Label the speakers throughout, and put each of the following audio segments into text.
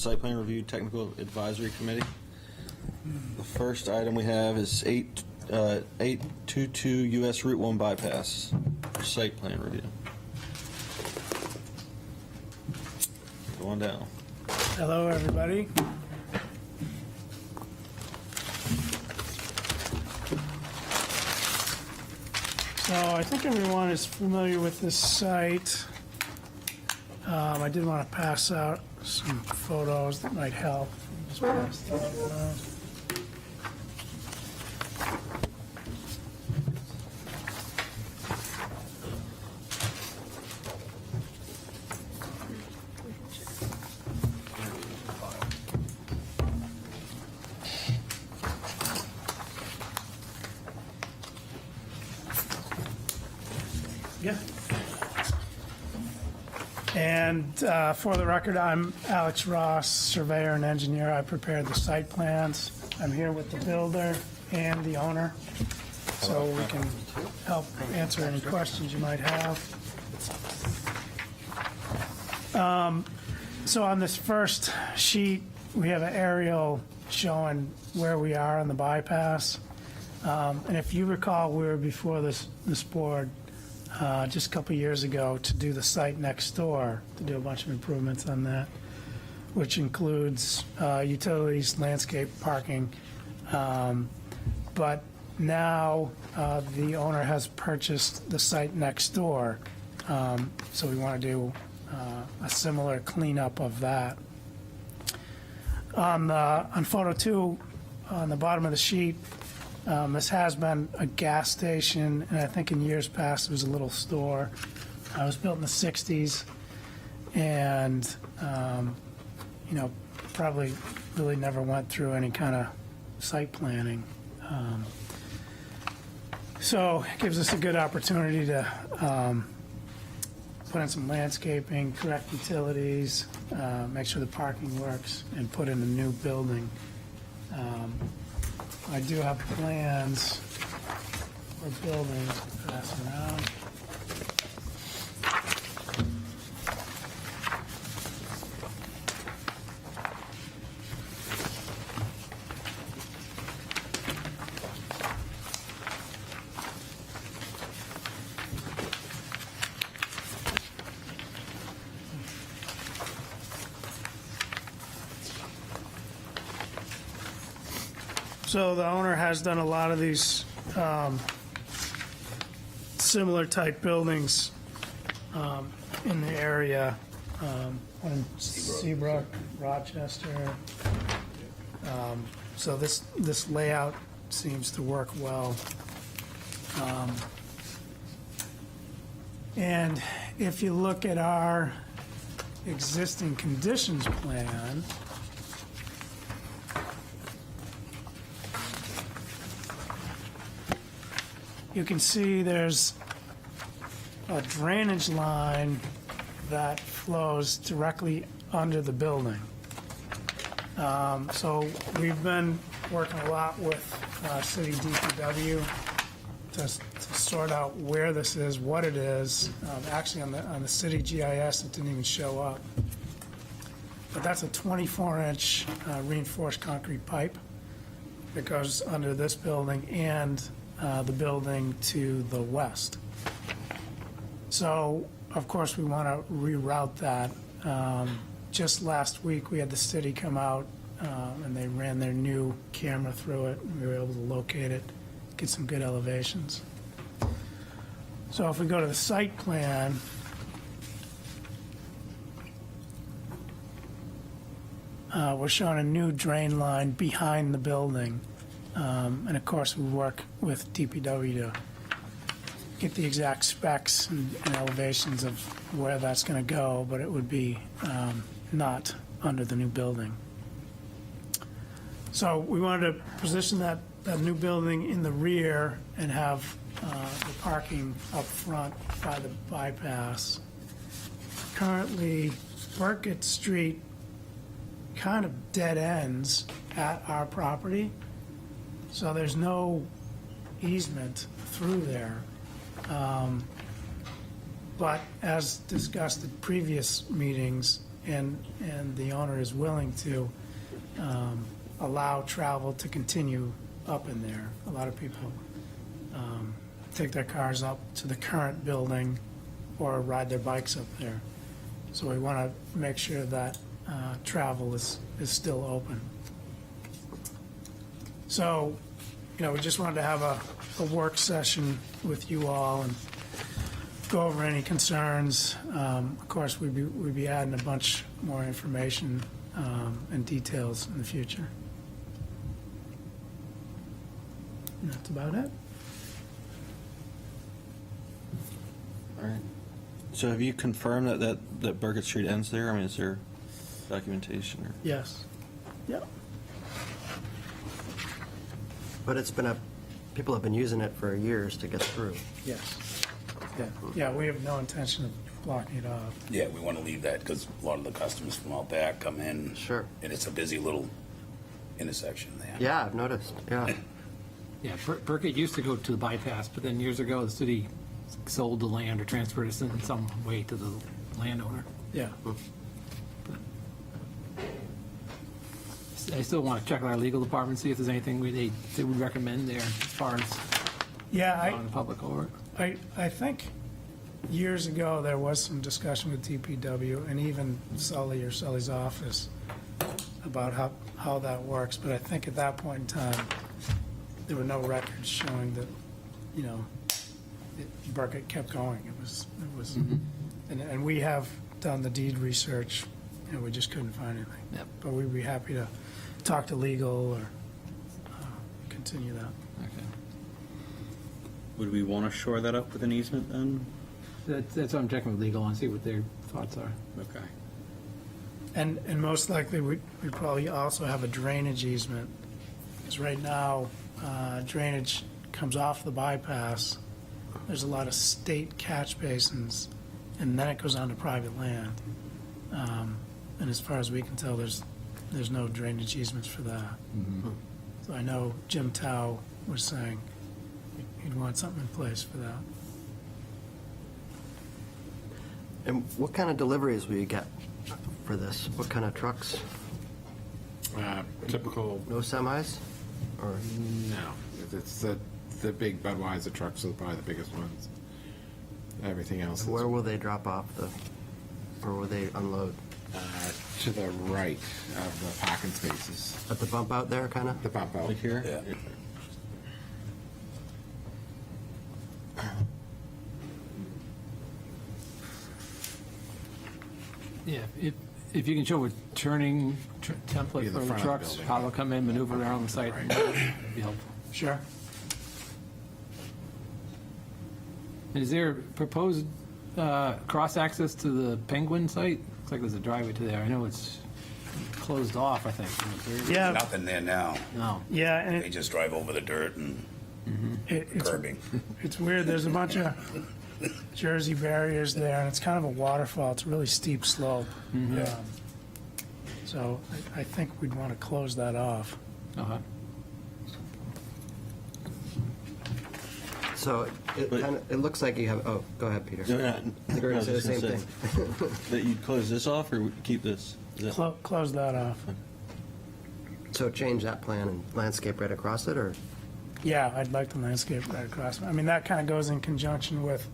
Speaker 1: Site Plan Review Technical Advisory Committee. The first item we have is 822 US Route 1 bypass, site plan review. Go on down.
Speaker 2: Hello, everybody. So I think everyone is familiar with this site. I did want to pass out some photos that might help. Just pass that around. Yeah. And for the record, I'm Alex Ross, surveyor and engineer. I prepared the site plans. I'm here with the builder and the owner, so we can help answer any questions you might have. So on this first sheet, we have an aerial showing where we are on the bypass. And if you recall, we were before this board just a couple years ago to do the site next door, to do a bunch of improvements on that, which includes utilities, landscape, parking. But now the owner has purchased the site next door, so we want to do a similar cleanup of that. On photo 2, on the bottom of the sheet, this has been a gas station, and I think in years past it was a little store. It was built in the 60s, and, probably really never went through any kind of site planning. So it gives us a good opportunity to put in some landscaping, correct utilities, make sure the parking works, and put in a new building. I do have plans for buildings to pass around. So the owner has done a lot of these similar type buildings in the area, one in Seabrook, Rochester. So this layout seems to work well. And if you look at our existing conditions plan, you can see there's a drainage line that flows directly under the building. So we've been working a lot with City DPW to sort out where this is, what it is. Actually, on the city GIS, it didn't even show up. But that's a 24-inch reinforced concrete pipe that goes under this building and the building to the west. So, of course, we want to reroute that. Just last week, we had the city come out and they ran their new camera through it. We were able to locate it, get some good elevations. So if we go to the site plan, we're showing a new drain line behind the building. And of course, we work with DPW to get the exact specs and elevations of where that's going to go, but it would be not under the new building. So we wanted to position that new building in the rear and have the parking up front by the bypass. Currently, Burkett Street kind of dead ends at our property. So there's no easement through there. But as discussed at previous meetings, and the owner is willing to allow travel to continue up in there. A lot of people take their cars up to the current building or ride their bikes up there. So we want to make sure that travel is still open. So, we just wanted to have a work session with you all and go over any concerns. Of course, we'd be adding a bunch more information and details in the future. And that's about it.
Speaker 1: All right. So have you confirmed that Burkett Street ends there? I mean, is there documentation or?
Speaker 2: Yes. Yep.
Speaker 3: But people have been using it for years to get through.
Speaker 2: Yes. Yeah, we have no intention of blocking it off.
Speaker 4: Yeah, we want to leave that because a lot of the customers from out back come in.
Speaker 3: Sure.
Speaker 4: And it's a busy little intersection there.
Speaker 3: Yeah, I've noticed, yeah.
Speaker 5: Yeah, Burkett used to go to the bypass, but then years ago, the city sold the land or transferred it in some way to the landowner.
Speaker 2: Yeah.
Speaker 5: I still want to check with our legal department, see if there's anything they would recommend there as far as
Speaker 2: Yeah,
Speaker 5: on the public over.
Speaker 2: I think years ago, there was some discussion with DPW and even Sully's office about how that works, but I think at that point in time, there were no records showing that, Burkett kept going. It was, and we have done the deed research, and we just couldn't find anything.
Speaker 5: Yep.
Speaker 2: But we'd be happy to talk to legal or continue that.
Speaker 5: Okay.
Speaker 6: Would we want to shore that up with an easement then?
Speaker 5: That's what I'm checking with legal and see what their thoughts are.
Speaker 6: Okay.
Speaker 2: And most likely, we'd probably also have a drainage easement, because right now, drainage comes off the bypass. There's a lot of state catch basins, and then it goes onto private land. And as far as we can tell, there's no drainage easements for that. So I know Jim Tao was saying he'd want something in place for that.
Speaker 3: And what kind of deliveries will you get for this? What kind of trucks?
Speaker 7: Typical,
Speaker 3: No semis? Or,
Speaker 7: no. It's the big Budweiser trucks are probably the biggest ones. Everything else is
Speaker 3: where will they drop off or will they unload?
Speaker 7: to the right of the parking spaces.
Speaker 3: At the bump out there, kind of?
Speaker 7: The bump out.
Speaker 1: Like here?
Speaker 4: Yeah.
Speaker 5: Yeah, if you can show a turning template
Speaker 7: Be the
Speaker 5: for the
Speaker 7: front of the
Speaker 5: trucks,
Speaker 7: building.
Speaker 5: how they'll come in, maneuver around the site, that'd be helpful.
Speaker 2: Sure.
Speaker 5: And is there proposed cross-access to the Penguin site? Looks like there's a driveway to there. I know it's closed off, I think.
Speaker 2: Yeah,
Speaker 4: Nothing there now.
Speaker 5: No.
Speaker 2: yeah, and
Speaker 4: They just drive over the dirt and
Speaker 2: it's
Speaker 4: curbing.
Speaker 2: It's weird, there's a bunch of Jersey barriers there, and it's kind of a waterfall, it's a really steep slope. So I think we'd want to close that off.
Speaker 5: Uh-huh.
Speaker 3: So it looks like you have, oh, go ahead, Peter.
Speaker 1: No, no,
Speaker 3: You're going
Speaker 1: I
Speaker 3: to say
Speaker 1: was
Speaker 3: the
Speaker 1: just
Speaker 3: same
Speaker 1: gonna
Speaker 3: thing.
Speaker 1: say That you'd close this off or keep this? Is that-
Speaker 2: Close that off.
Speaker 3: So change that plan and landscape right across it, or?
Speaker 2: Yeah, I'd like the landscape right across. I mean, that kind of goes in conjunction with,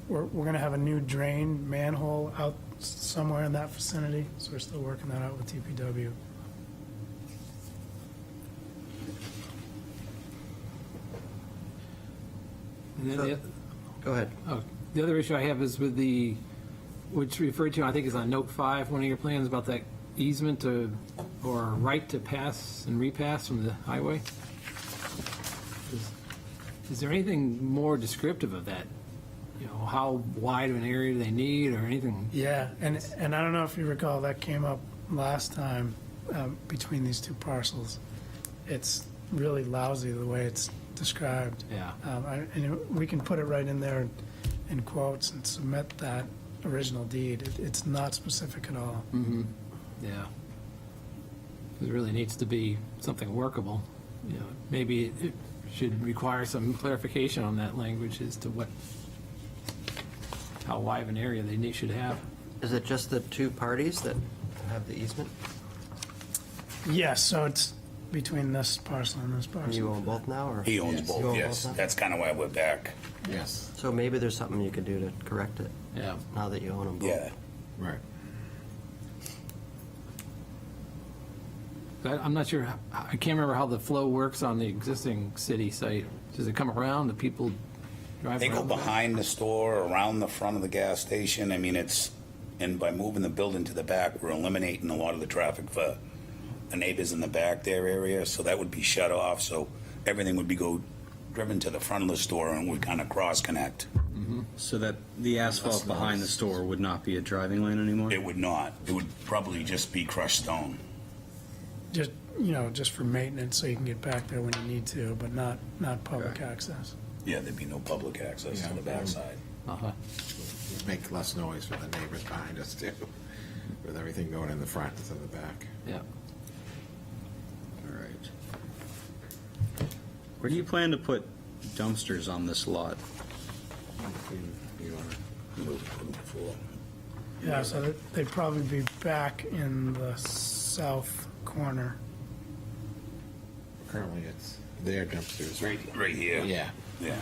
Speaker 2: we're going to have a new drain manhole out somewhere in that vicinity, so we're still working that out with DPW.
Speaker 5: And then the,
Speaker 3: Go ahead.
Speaker 5: the other issue I have is with the, which referred to, I think is on note 5, one of your plans about that easement to, or right to pass and repass from the highway. Is there anything more descriptive of that? You know, how wide of an area do they need or anything?
Speaker 2: Yeah, and I don't know if you recall, that came up last time between these two parcels. It's really lousy the way it's described.
Speaker 5: Yeah.
Speaker 2: And we can put it right in there in quotes and submit that original deed. It's not specific at all.
Speaker 5: Yeah. It really needs to be something workable. You know, maybe it should require some clarification on that language as to how wide of an area they should have.
Speaker 3: Is it just the two parties that have the easement?
Speaker 2: Yes, so it's between this parcel and this
Speaker 3: And you
Speaker 2: parcel.
Speaker 3: own both now, or?
Speaker 4: He owns
Speaker 7: Yes.
Speaker 3: You
Speaker 4: both,
Speaker 3: own
Speaker 4: yes.
Speaker 3: both now?
Speaker 4: That's kind of why we're back.
Speaker 7: Yes,
Speaker 3: So maybe there's something you could do to correct it,
Speaker 5: Yeah.
Speaker 3: now that you own them both.
Speaker 4: Yeah.
Speaker 7: right.
Speaker 5: I'm not sure, I can't remember how the flow works on the existing city site. Does it come around, the people drive
Speaker 4: They
Speaker 5: around?
Speaker 4: go behind the store, around the front of the gas station. I mean, and by moving the building to the back, we're eliminating a lot of the traffic for the neighbors in the back there area, so that would be shut off, so everything would be driven to the front of the store and would kind of cross-connect.
Speaker 6: So that the asphalt behind the store would not be a driving lane anymore?
Speaker 4: It would not. It would probably just be crushed stone.
Speaker 2: Just, just for maintenance, so you can get back there when you need to, but not public access.
Speaker 4: Yeah, there'd be no public access to the backside.
Speaker 5: Uh-huh.
Speaker 7: Make less noise for the neighbors behind us too, with everything going in the front instead of the back.
Speaker 5: Yeah.
Speaker 6: All right. Where do you plan to put dumpsters on this lot?
Speaker 2: Yeah, so they'd probably be back in the south corner.
Speaker 7: Currently, it's their dumpsters.
Speaker 4: Right here.
Speaker 7: Yeah.
Speaker 4: Yeah.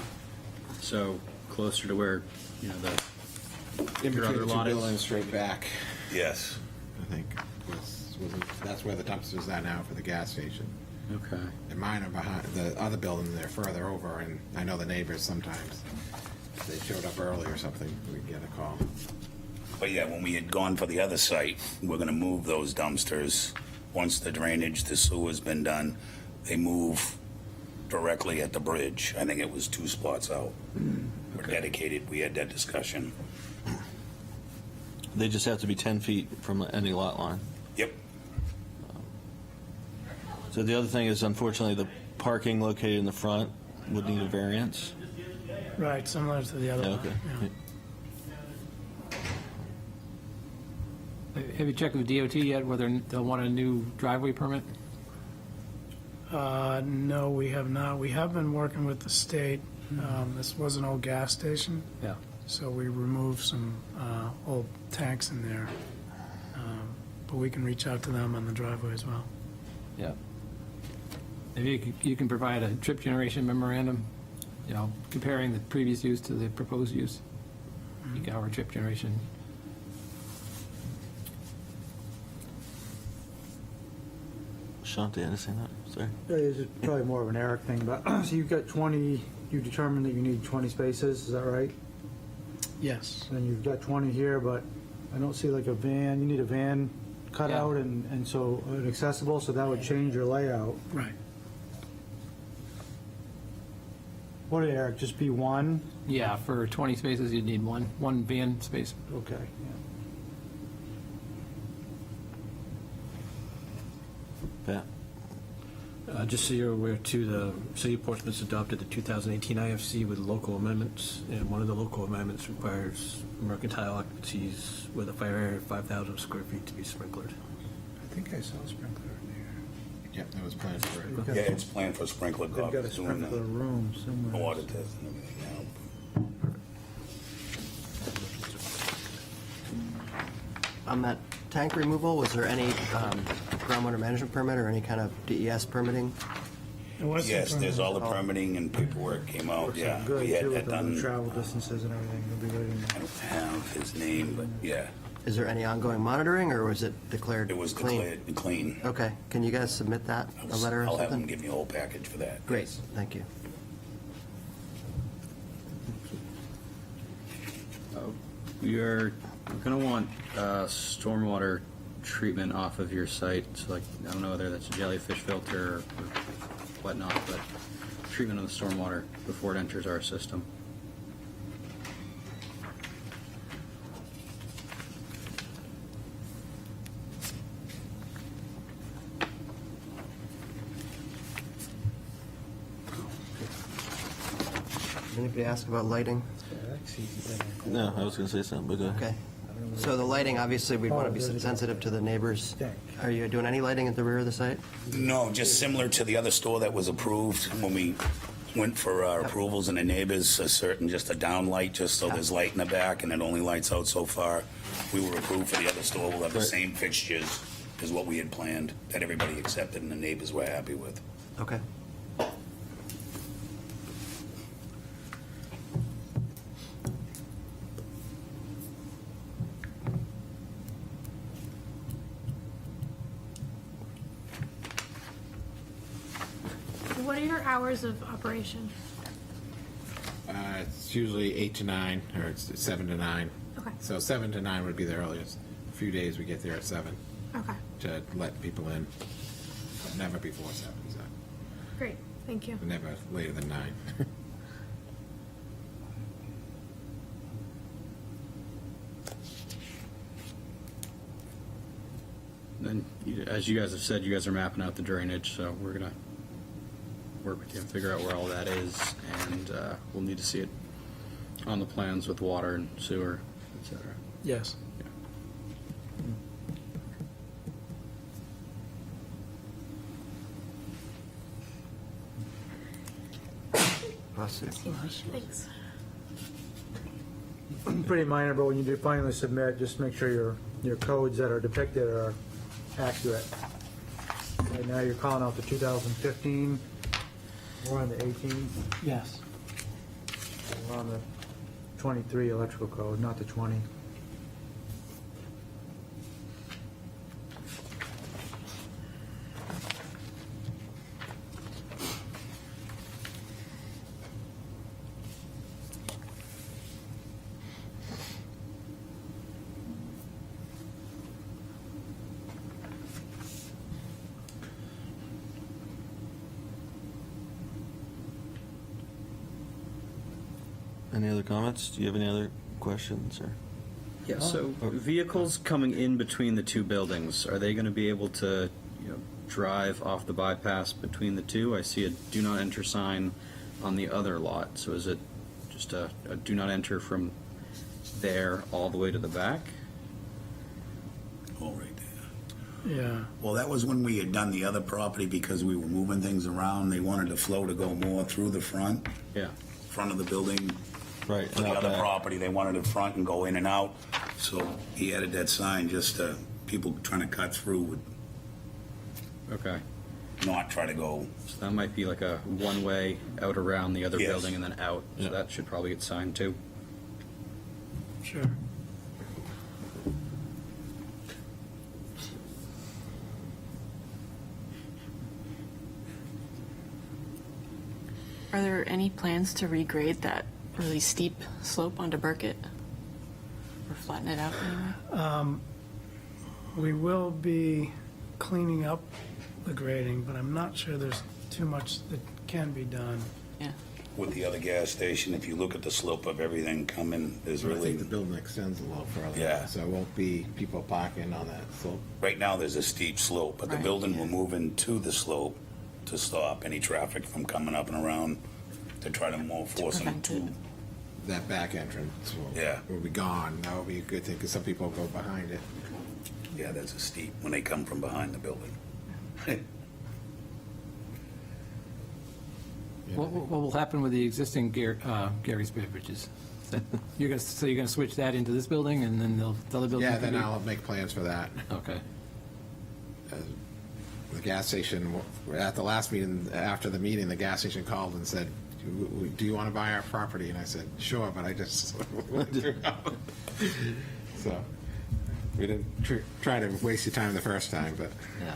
Speaker 6: So closer to where, the,
Speaker 7: In
Speaker 6: Your
Speaker 7: between
Speaker 6: other
Speaker 7: the two
Speaker 6: lot is-
Speaker 7: buildings, straight back,
Speaker 4: Yes.
Speaker 7: I think, that's where the dumpsters are now for the gas station.
Speaker 6: okay.
Speaker 7: And mine are behind, the other building, they're further over, and I know the neighbors sometimes, if they showed up early or something, we'd get a call.
Speaker 4: But yeah, when we had gone for the other site, we're gonna move those dumpsters. Once the drainage, the sewer's been done, they move directly at the bridge. I think it was 2 spots out. We're dedicated, we had that discussion.
Speaker 1: They just have to be 10 feet from any lot line.
Speaker 4: Yep.
Speaker 1: So the other thing is, unfortunately, the parking located in the front would need a variance.
Speaker 2: Right, similar to the other
Speaker 1: Yeah,
Speaker 2: one.
Speaker 1: okay.
Speaker 2: yeah.
Speaker 5: Have you checked with DOT yet whether they'll want a new driveway permit?
Speaker 2: No, we have not. We have been working with the state. This was an old gas station,
Speaker 5: Yeah.
Speaker 2: so we removed some old tanks in there. But we can reach out to them on the driveway as well.
Speaker 5: Yeah. Maybe you can provide a trip generation memorandum, comparing the previous use to the proposed use. You can have our trip generation.
Speaker 1: Shanti, anything that? Sorry.
Speaker 8: This is probably more of an Eric thing, but, so you've got 20, you determined that you need 20 spaces, is that right?
Speaker 2: Yes.
Speaker 8: And you've got 20 here, but I don't see like a van, you need a van cut
Speaker 5: Yeah.
Speaker 8: out and so accessible, so that would change your layout.
Speaker 2: Right.
Speaker 8: What did Eric, just be one?
Speaker 5: Yeah, for 20 spaces, you'd need one van space.
Speaker 8: Okay, yeah.
Speaker 1: Pat?
Speaker 9: Just so you're aware, too, the City of Portsmouth's adopted the 2018 IFC with local amendments, and one of the local amendments requires mercantile occupancies with a fire area of 5,000 square feet to be sprinklered.
Speaker 8: I think I saw a sprinkler in
Speaker 7: Yep, that was planned for it.
Speaker 8: here.
Speaker 4: Yeah, it's planned for sprinkler
Speaker 8: They've got a
Speaker 4: doing
Speaker 8: sprinkler
Speaker 4: the
Speaker 8: room somewhere.
Speaker 4: water test and everything now.
Speaker 3: On that tank removal, was there any groundwater management permit or any kind of DES permitting?
Speaker 2: It was
Speaker 4: Yes, there's all the permitting and paperwork came out, yeah.
Speaker 8: Good,
Speaker 4: We had
Speaker 8: too,
Speaker 4: that
Speaker 8: with the
Speaker 4: done.
Speaker 8: travel distances and everything, it'll be right in
Speaker 4: I
Speaker 8: there.
Speaker 4: don't have his name, but yeah,
Speaker 3: Is there any ongoing monitoring, or was it declared
Speaker 4: it was
Speaker 3: clean?
Speaker 4: declared clean.
Speaker 3: Okay, can you guys submit that, a letter or
Speaker 4: I'll have him
Speaker 3: something?
Speaker 4: give you a whole package for that.
Speaker 3: Great, thank you.
Speaker 6: You're going to want stormwater treatment off of your site. So, like, I don't know whether that's a jellyfish filter or whatnot, but treatment of the stormwater before it enters our system.
Speaker 3: Anybody ask about lighting?
Speaker 1: No, I was going to say something, but go ahead.
Speaker 3: Okay. So the lighting, obviously, we want to be sensitive to the neighbors. Are you doing any lighting at the rear of the site?
Speaker 4: No, just similar to the other store that was approved when we went for our approvals and the neighbors, a certain, just a down light, just so there's light in the back, and it only lights out so far. We were approved for the other store, we'll have the
Speaker 1: Right.
Speaker 4: same fixtures as what we had planned, that everybody accepted and the neighbors were happy with.
Speaker 3: Okay.
Speaker 10: What are your hours of operation?
Speaker 7: It's usually 8 to 9, or it's 7 to 9.
Speaker 10: Okay.
Speaker 7: So 7 to 9 would be the earliest. A few days we get there at 7
Speaker 10: Okay,
Speaker 7: to let people in, but never before 7, so
Speaker 10: great, thank you.
Speaker 7: never later than 9.
Speaker 6: Then, as you guys have said, you guys are mapping out the drainage, so we're gonna work with you and figure out where all that is, and we'll need to see it on the plans with water and sewer, et cetera.
Speaker 2: Yes.
Speaker 10: Thanks.
Speaker 8: Pretty minor, but when you do finally submit, just make sure your codes that are depicted are accurate. Right now, you're calling out the 2015, we're on the 18,
Speaker 2: Yes.
Speaker 8: we're on the 23 electrical code, not the 20.
Speaker 1: Any other comments? Do you have any other questions, or?
Speaker 6: Yeah, so vehicles coming in between the two buildings, are they gonna be able to, drive off the bypass between the two? I see a do not enter sign on the other lot, so is it just a do not enter from there all the way to the back?
Speaker 4: Oh, right there.
Speaker 2: Yeah.
Speaker 4: Well, that was when we had done the other property because we were moving things around. They wanted the flow to go more through the front
Speaker 6: Yeah.
Speaker 4: of the building.
Speaker 1: Right.
Speaker 4: For the
Speaker 1: not
Speaker 4: other
Speaker 1: back.
Speaker 4: property, they wanted it front and go in and out. So he added that sign just to people trying to cut through would
Speaker 6: Okay.
Speaker 4: not try to go.
Speaker 6: So that might be like a one-way out around the other
Speaker 4: Yes.
Speaker 6: building and then out. So
Speaker 1: Yeah.
Speaker 6: that should probably get signed too.
Speaker 2: Sure.
Speaker 11: Are there any plans to regrade that really steep slope onto Burkett? Or flatten it out anyway?
Speaker 2: We will be cleaning up the grading, but I'm not sure there's too much that can be done.
Speaker 11: Yeah.
Speaker 4: With the other gas station, if you look at the slope of everything coming, there's
Speaker 7: I
Speaker 4: really,
Speaker 7: think the building extends a little further.
Speaker 4: Yeah.
Speaker 7: So it won't be people parking on that slope.
Speaker 4: right now, there's a steep slope, but the
Speaker 11: Right.
Speaker 4: building will move into the slope to stop any traffic from coming up and around, to try to more force them
Speaker 11: prevent
Speaker 4: to.
Speaker 11: it.
Speaker 7: That back entrance
Speaker 4: Yeah.
Speaker 7: will be gone. That will be a good thing, because some people go behind it.
Speaker 4: Yeah, that's a steep, when they come from behind the building.
Speaker 5: What will happen with the existing Gary's beverages? You're gonna switch that into this building, and then the other building?
Speaker 7: Yeah,
Speaker 5: can
Speaker 7: then
Speaker 5: be-
Speaker 7: I'll make plans for that.
Speaker 5: Okay.
Speaker 7: The gas station, at the last meeting, after the meeting, the gas station called and said, do you want to buy our property? And I said, sure, but I just. So, we didn't try to waste your time the first time, but
Speaker 5: Yeah.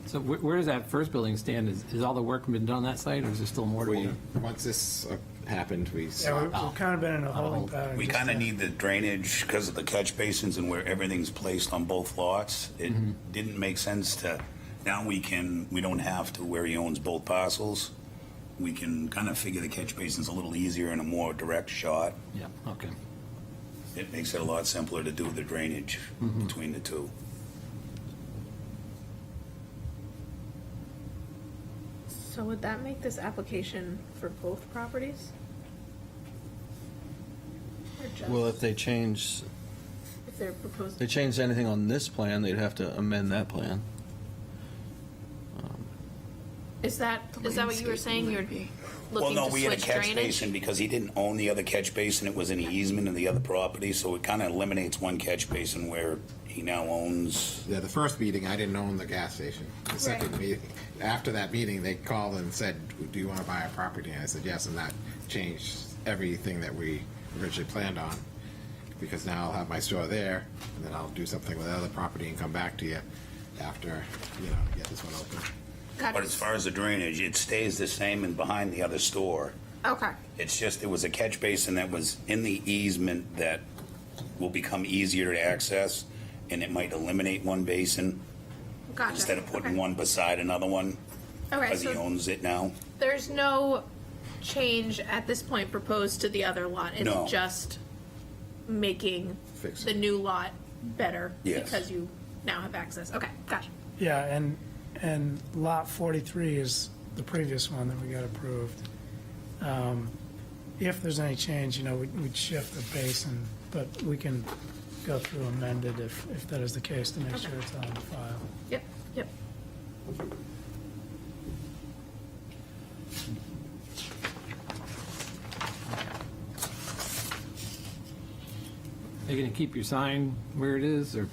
Speaker 5: So where does that first building stand? Is all the work been done on that site, or is there still more to be
Speaker 7: we,
Speaker 5: done?
Speaker 7: once this happened, we
Speaker 2: Yeah,
Speaker 7: stopped.
Speaker 2: we've kind of been in a holding
Speaker 5: hold.
Speaker 2: pattern.
Speaker 4: We
Speaker 2: just
Speaker 4: kind of
Speaker 2: to-
Speaker 4: need the drainage because of the catch basins and where everything's placed on both lots. It didn't make sense to, now we don't have to where he owns both parcels. We can kind of figure the catch basins a little easier in a more direct shot.
Speaker 5: Yeah, okay.
Speaker 4: It makes it a lot simpler to do the drainage between the two.
Speaker 10: So would that make this application for both properties? Or just
Speaker 1: Well, if they change
Speaker 10: if they're proposed?
Speaker 1: anything on this plan, they'd have to amend that plan.
Speaker 10: Is that what you were saying? You're
Speaker 4: Well,
Speaker 10: looking
Speaker 4: no,
Speaker 10: to
Speaker 4: we had a
Speaker 10: switch
Speaker 4: catch
Speaker 10: drainage?
Speaker 4: basin because he didn't own the other catch basin. It was an easement of the other property, so it kind of eliminates one catch basin where he now owns.
Speaker 7: Yeah, the first meeting, I didn't own the gas station. The second
Speaker 10: Right.
Speaker 7: meeting, after that meeting, they called and said, do you want to buy a property? And I said, yes, and that changed everything that we originally planned on. Because now I'll have my store there, and then I'll do something with the other property and come back to you after, get this one open.
Speaker 10: Got
Speaker 4: But
Speaker 10: it.
Speaker 4: as far as the drainage, it stays the same and behind the other store.
Speaker 10: Okay.
Speaker 4: It's just, it was a catch basin that was in the easement that will become easier to access, and it might eliminate one basin
Speaker 10: Gotcha.
Speaker 4: instead of putting
Speaker 10: Okay.
Speaker 4: one beside another one,
Speaker 10: Okay,
Speaker 4: because he
Speaker 10: so
Speaker 4: owns it now.
Speaker 10: there's no change at this point proposed to the other lot. It's
Speaker 4: No.
Speaker 10: just making
Speaker 7: Fix it.
Speaker 10: the new lot better
Speaker 4: Yes.
Speaker 10: because you now have access. Okay, gotcha.
Speaker 2: Yeah, and lot 43 is the previous one that we got approved. If there's any change, we'd shift the basin, but we can go through amended if that is the case to make sure it's on the file.
Speaker 10: Yep, yep.
Speaker 5: Are you going to keep your sign where it is, or?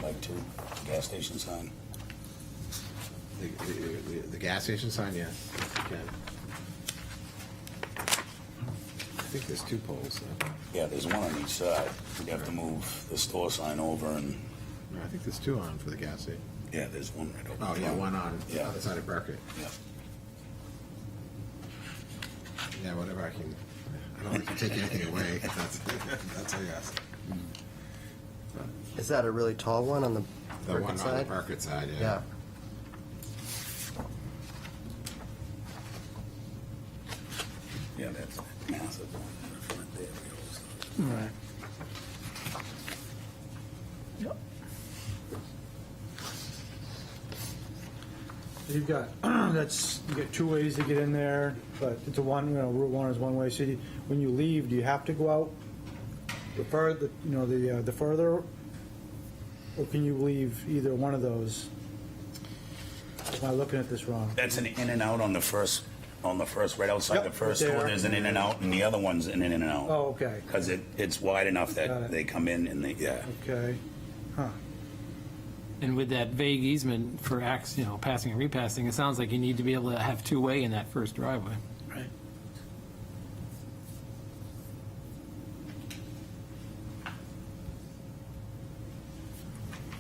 Speaker 4: Like to gas station sign.
Speaker 7: The gas station sign, yes, you can. I think there's 2 poles, though.
Speaker 4: Yeah, there's one on each side. We'd have to move the store sign over and,
Speaker 7: No, I think there's 2 on for the gas station.
Speaker 4: yeah, there's one right over.
Speaker 7: Oh, yeah,
Speaker 4: front.
Speaker 7: one on the
Speaker 4: Yeah.
Speaker 7: other side of Burkett.
Speaker 4: Yeah.
Speaker 7: Yeah, whatever I can, I don't like to take anything away. That's a yes.
Speaker 3: Is that a really tall one on the
Speaker 7: The one
Speaker 3: Burkett
Speaker 7: on the
Speaker 3: side?
Speaker 7: Burkett side, yeah.
Speaker 3: Yeah.
Speaker 4: Yeah, that's massive one in the front there. We always thought.
Speaker 2: Right. Yep.
Speaker 8: You've got, you get 2 ways to get in there, but it's a one, Route 1 is one way. So when you leave, do you have to go out the further, the further? Or can you leave either one of those? Am I looking at this wrong?
Speaker 4: That's an in and out on the first, right outside
Speaker 8: Yep,
Speaker 4: the first
Speaker 8: right
Speaker 4: store,
Speaker 8: there.
Speaker 4: there's an in and out, and the other one's an in and out.
Speaker 8: Oh, okay,
Speaker 4: Because it's wide enough
Speaker 8: Got
Speaker 4: that
Speaker 8: it.
Speaker 4: they come in and they, yeah.
Speaker 8: okay. Huh.
Speaker 5: And with that vague easement for passing and repassing, it sounds like you need to be able to have 2-way in that first driveway.
Speaker 2: Right.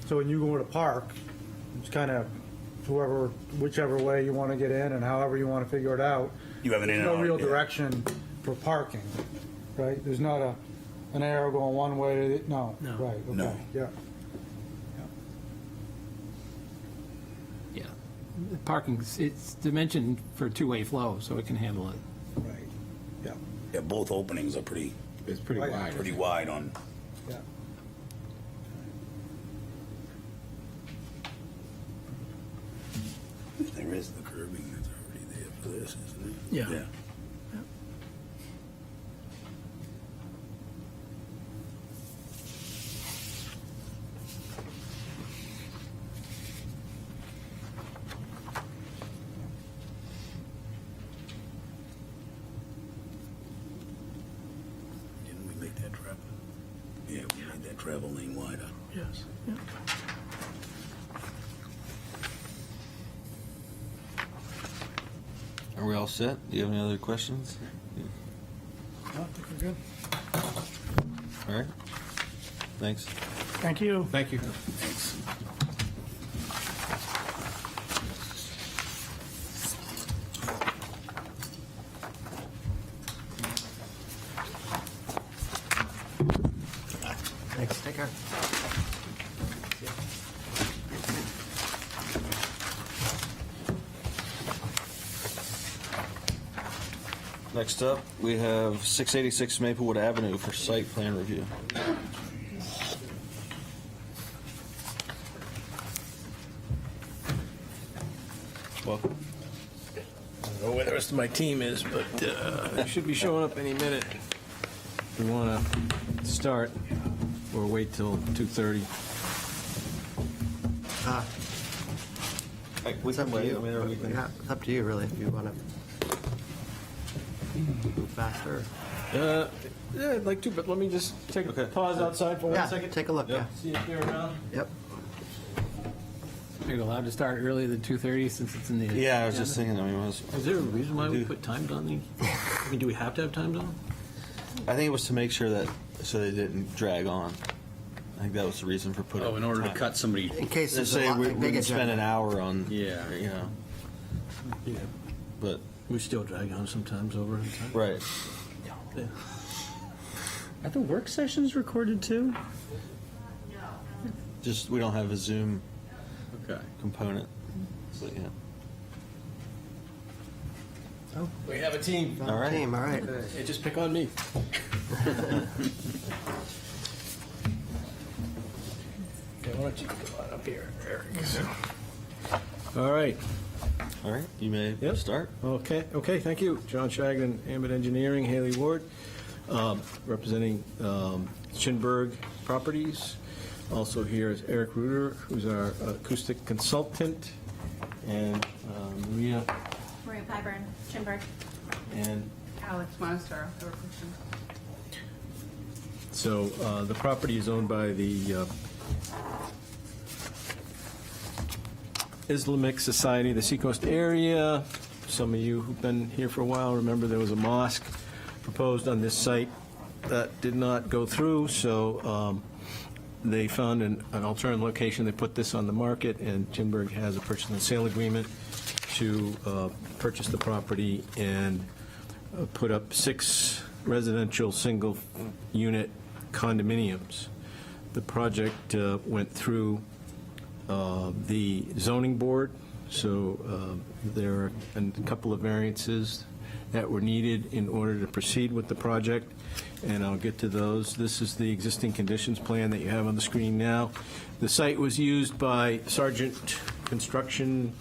Speaker 8: So when you go to park, it's kind of whichever way you want to get in and however you want to figure it out.
Speaker 4: You have an in
Speaker 8: There's
Speaker 4: and out.
Speaker 8: no real
Speaker 4: yeah.
Speaker 8: direction for parking, right? There's not an arrow going one way, no.
Speaker 2: No.
Speaker 8: Right, okay,
Speaker 4: No.
Speaker 8: yeah.
Speaker 5: Yeah. The parking, it's dimensioned for 2-way flow, so it can handle it.
Speaker 8: Right, yeah,
Speaker 4: Yeah, both openings are pretty
Speaker 7: It's pretty
Speaker 8: Right.
Speaker 7: wide.
Speaker 4: pretty wide on.
Speaker 8: yeah.
Speaker 4: There is the curbing that's already there for this, isn't it?
Speaker 2: Yeah.
Speaker 4: Yeah. Didn't we make that travel? Yeah, we made that travel lane wider.
Speaker 2: Yes. Yep.
Speaker 1: Are we all set? Do you have any other questions?
Speaker 2: I think we're good.
Speaker 1: All right. Thanks.
Speaker 2: Thank you.
Speaker 7: Thank you.
Speaker 4: Thanks.
Speaker 3: Thanks. Take care.
Speaker 1: Next up, we have 686 Maplewood Avenue for site plan review. Welcome.
Speaker 9: I don't know where the rest of my team is, but they should be showing up any minute. We want to start or wait till 2:30.
Speaker 3: It's up to you. Yeah, it's up to you, really, if you want to move faster.
Speaker 9: Yeah, I'd like to, but let me just take a pause outside for
Speaker 3: Yeah,
Speaker 9: 1 second.
Speaker 3: take a look, yeah.
Speaker 9: See if they're around.
Speaker 3: Yep.
Speaker 5: Are you allowed to start earlier than 2:30 since it's in the?
Speaker 1: Yeah, I was just thinking, I mean,
Speaker 9: Is there a reason why we put times on these? I mean, do we have to have times on?
Speaker 1: I think it was to make sure that, so they didn't drag on. I think that was the reason for putting.
Speaker 6: Oh, in order to
Speaker 1: time.
Speaker 6: cut somebody,
Speaker 3: In case
Speaker 1: Let's
Speaker 3: there's a
Speaker 1: say
Speaker 3: lot,
Speaker 1: we
Speaker 3: like, big
Speaker 1: can spend an
Speaker 3: agenda.
Speaker 1: hour on,
Speaker 6: Yeah.
Speaker 1: you know,
Speaker 9: Yeah.
Speaker 1: but,
Speaker 9: We still drag on sometimes over in time.
Speaker 1: right.
Speaker 9: Yeah.
Speaker 6: are the work sessions recorded too?
Speaker 1: Just, we don't have a Zoom
Speaker 6: Okay.
Speaker 1: component, so, yeah.
Speaker 9: We have a team.
Speaker 1: All right.
Speaker 3: Team, all right.
Speaker 9: Hey, just pick on me. Okay, why don't you come on up here, Eric? All right.
Speaker 1: All right, you may
Speaker 9: Yep.
Speaker 1: start.
Speaker 9: Okay, thank you. John Shagnon, Ambit Engineering, Haley Ward, representing Schindberg Properties. Also here is Eric Reuter, who's our acoustic consultant, and Maria
Speaker 12: Maria Pyburn, Schindberg.
Speaker 9: and
Speaker 10: Alex Monster, Christian.
Speaker 9: so the property is owned by the Islamic Society of the Seacoast area. Some of you who've been here for a while remember there was a mosque proposed on this site that did not go through, so they found an alternative location. They put this on the market, and Schindberg has a purchase and sale agreement to purchase the property and put up 6 residential single-unit condominiums. The project went through the zoning board, so there are a couple of variances that were needed in order to proceed with the project, and I'll get to those. This is the existing conditions plan that you have on the screen now. The site was used by Sargent Construction,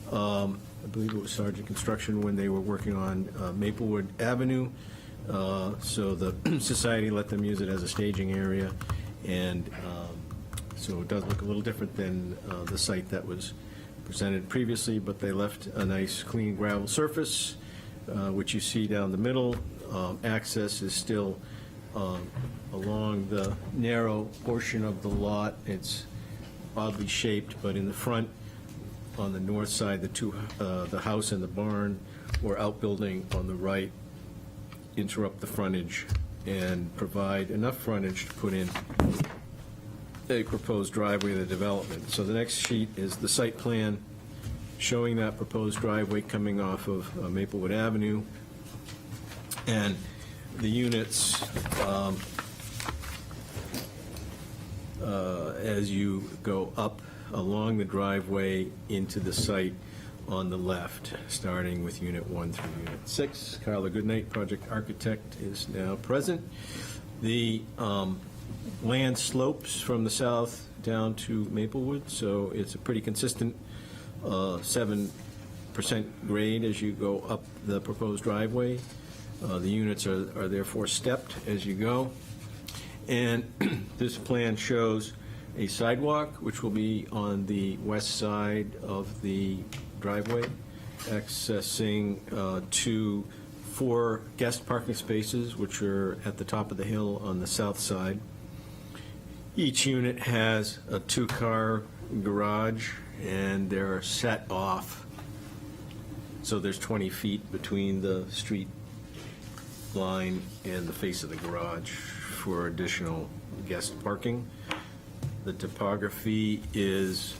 Speaker 9: I believe it was Sargent Construction when they were working on Maplewood Avenue, so the society let them use it as a staging area, and so it does look a little different than the site that was presented previously, but they left a nice clean gravel surface, which you see down the middle. Access is still along the narrow portion of the lot. It's oddly shaped, but in the front, on the north side, the house and the barn or outbuilding on the right interrupt the frontage and provide enough frontage to put in a proposed driveway of the development. So the next sheet is the site plan showing that proposed driveway coming off of Maplewood Avenue. And the units, as you go up along the driveway into the site on the left, starting with Unit 1 through Unit 6. Carla Goodnight, project architect, is now present. The land slopes from the south down to Maplewood, so it's a pretty consistent 7% grade as you go up the proposed driveway. The units are therefore stepped as you go. And this plan shows a sidewalk, which will be on the west side of the driveway, accessing to 4 guest parking spaces, which are at the top of the hill on the south side. Each unit has a 2-car garage, and they're set off, so there's 20 feet between the street line and the face of the garage for additional guest parking. The topography is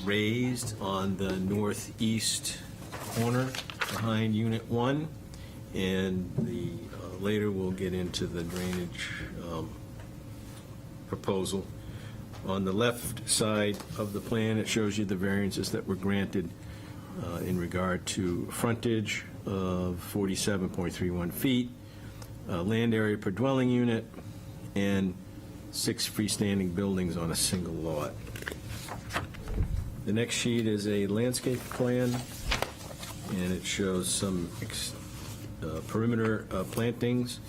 Speaker 9: raised on the northeast corner behind Unit 1, and later we'll get into the drainage proposal. On the left side of the plan, it shows you the variances that were granted in regard to frontage of 47.31 feet, land area per dwelling unit, and 6 freestanding buildings on a single lot. The next sheet is a landscape plan, and it shows some perimeter plantings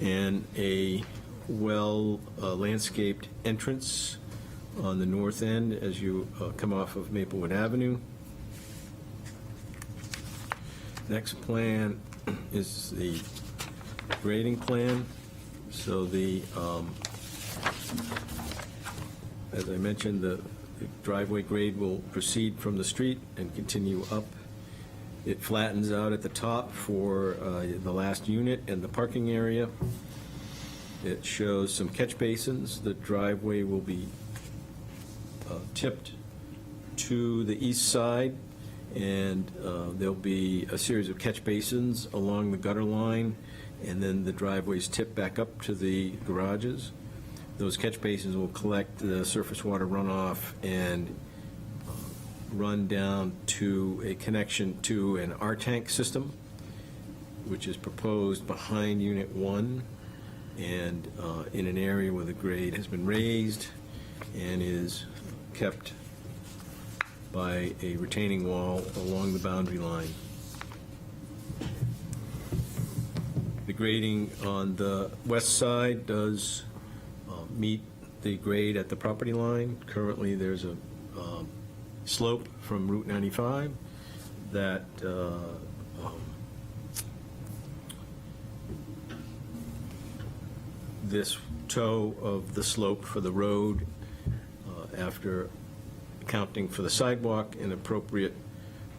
Speaker 9: and a landscaped entrance on the north end as you come off of Maplewood Avenue. Next plan is the grading plan. So as I mentioned, the driveway grade will proceed from the street and continue up. It flattens out at the top for the last unit and the parking area. It shows some catch basins. The driveway will be tipped to the east side, and there'll be a series of catch basins along the gutter line, and then the driveway's tipped back up to the garages. Those catch basins will collect the surface water runoff and run down to a connection to an R-tank system, which is proposed behind Unit 1 and in an area where the grade has been raised and is kept by a retaining wall along the boundary line. The grading on the west side does meet the grade at the property line. Currently, there's a slope from Route 95 that this toe of the slope for the road, after accounting for the sidewalk and appropriate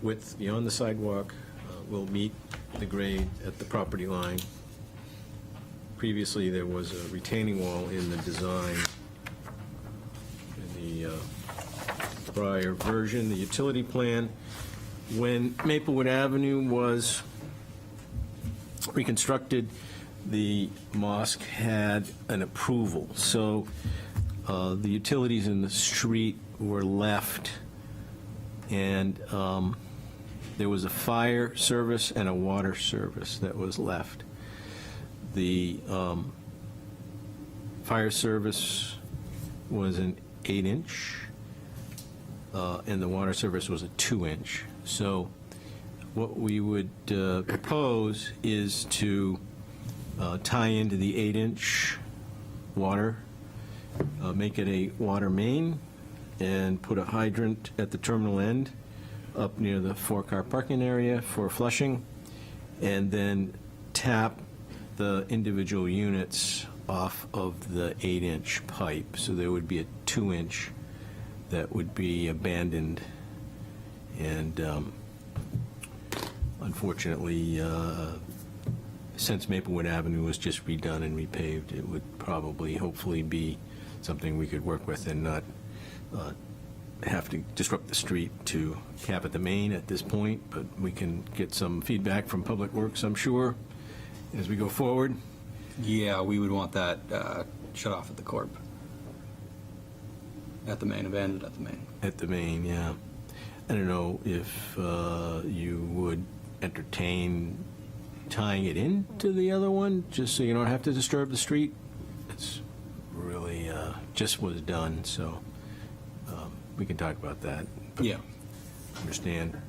Speaker 9: width beyond the sidewalk, will meet the grade at the property line. Previously, there was a retaining wall in the design in the prior version, the utility plan. When Maplewood Avenue was reconstructed, the mosque had an approval. So the utilities in the street were left, and there was a fire service and a water service that was left. The fire service was an 8-inch, and the water service was a 2-inch. So what we would propose is to tie into the 8-inch water, make it a water main, and put a hydrant at the terminal end up near the 4-car parking area for flushing, and then tap the individual units off of the 8-inch pipe. So there would be a 2-inch that would be abandoned. And unfortunately, since Maplewood Avenue was just redone and repaved, it would probably, hopefully, be something we could work with and not have to disrupt the street to cap at the main at this point. But we can get some feedback from Public Works, I'm sure, as we go forward.
Speaker 6: Yeah, we would want that shut off at the corp. At the main, abandoned at the main.
Speaker 9: At the main, yeah. I don't know if you would entertain tying it into the other one, just so you don't have to disturb the street. It's really just was done, so we can talk about that. But
Speaker 6: Yeah.
Speaker 9: understand.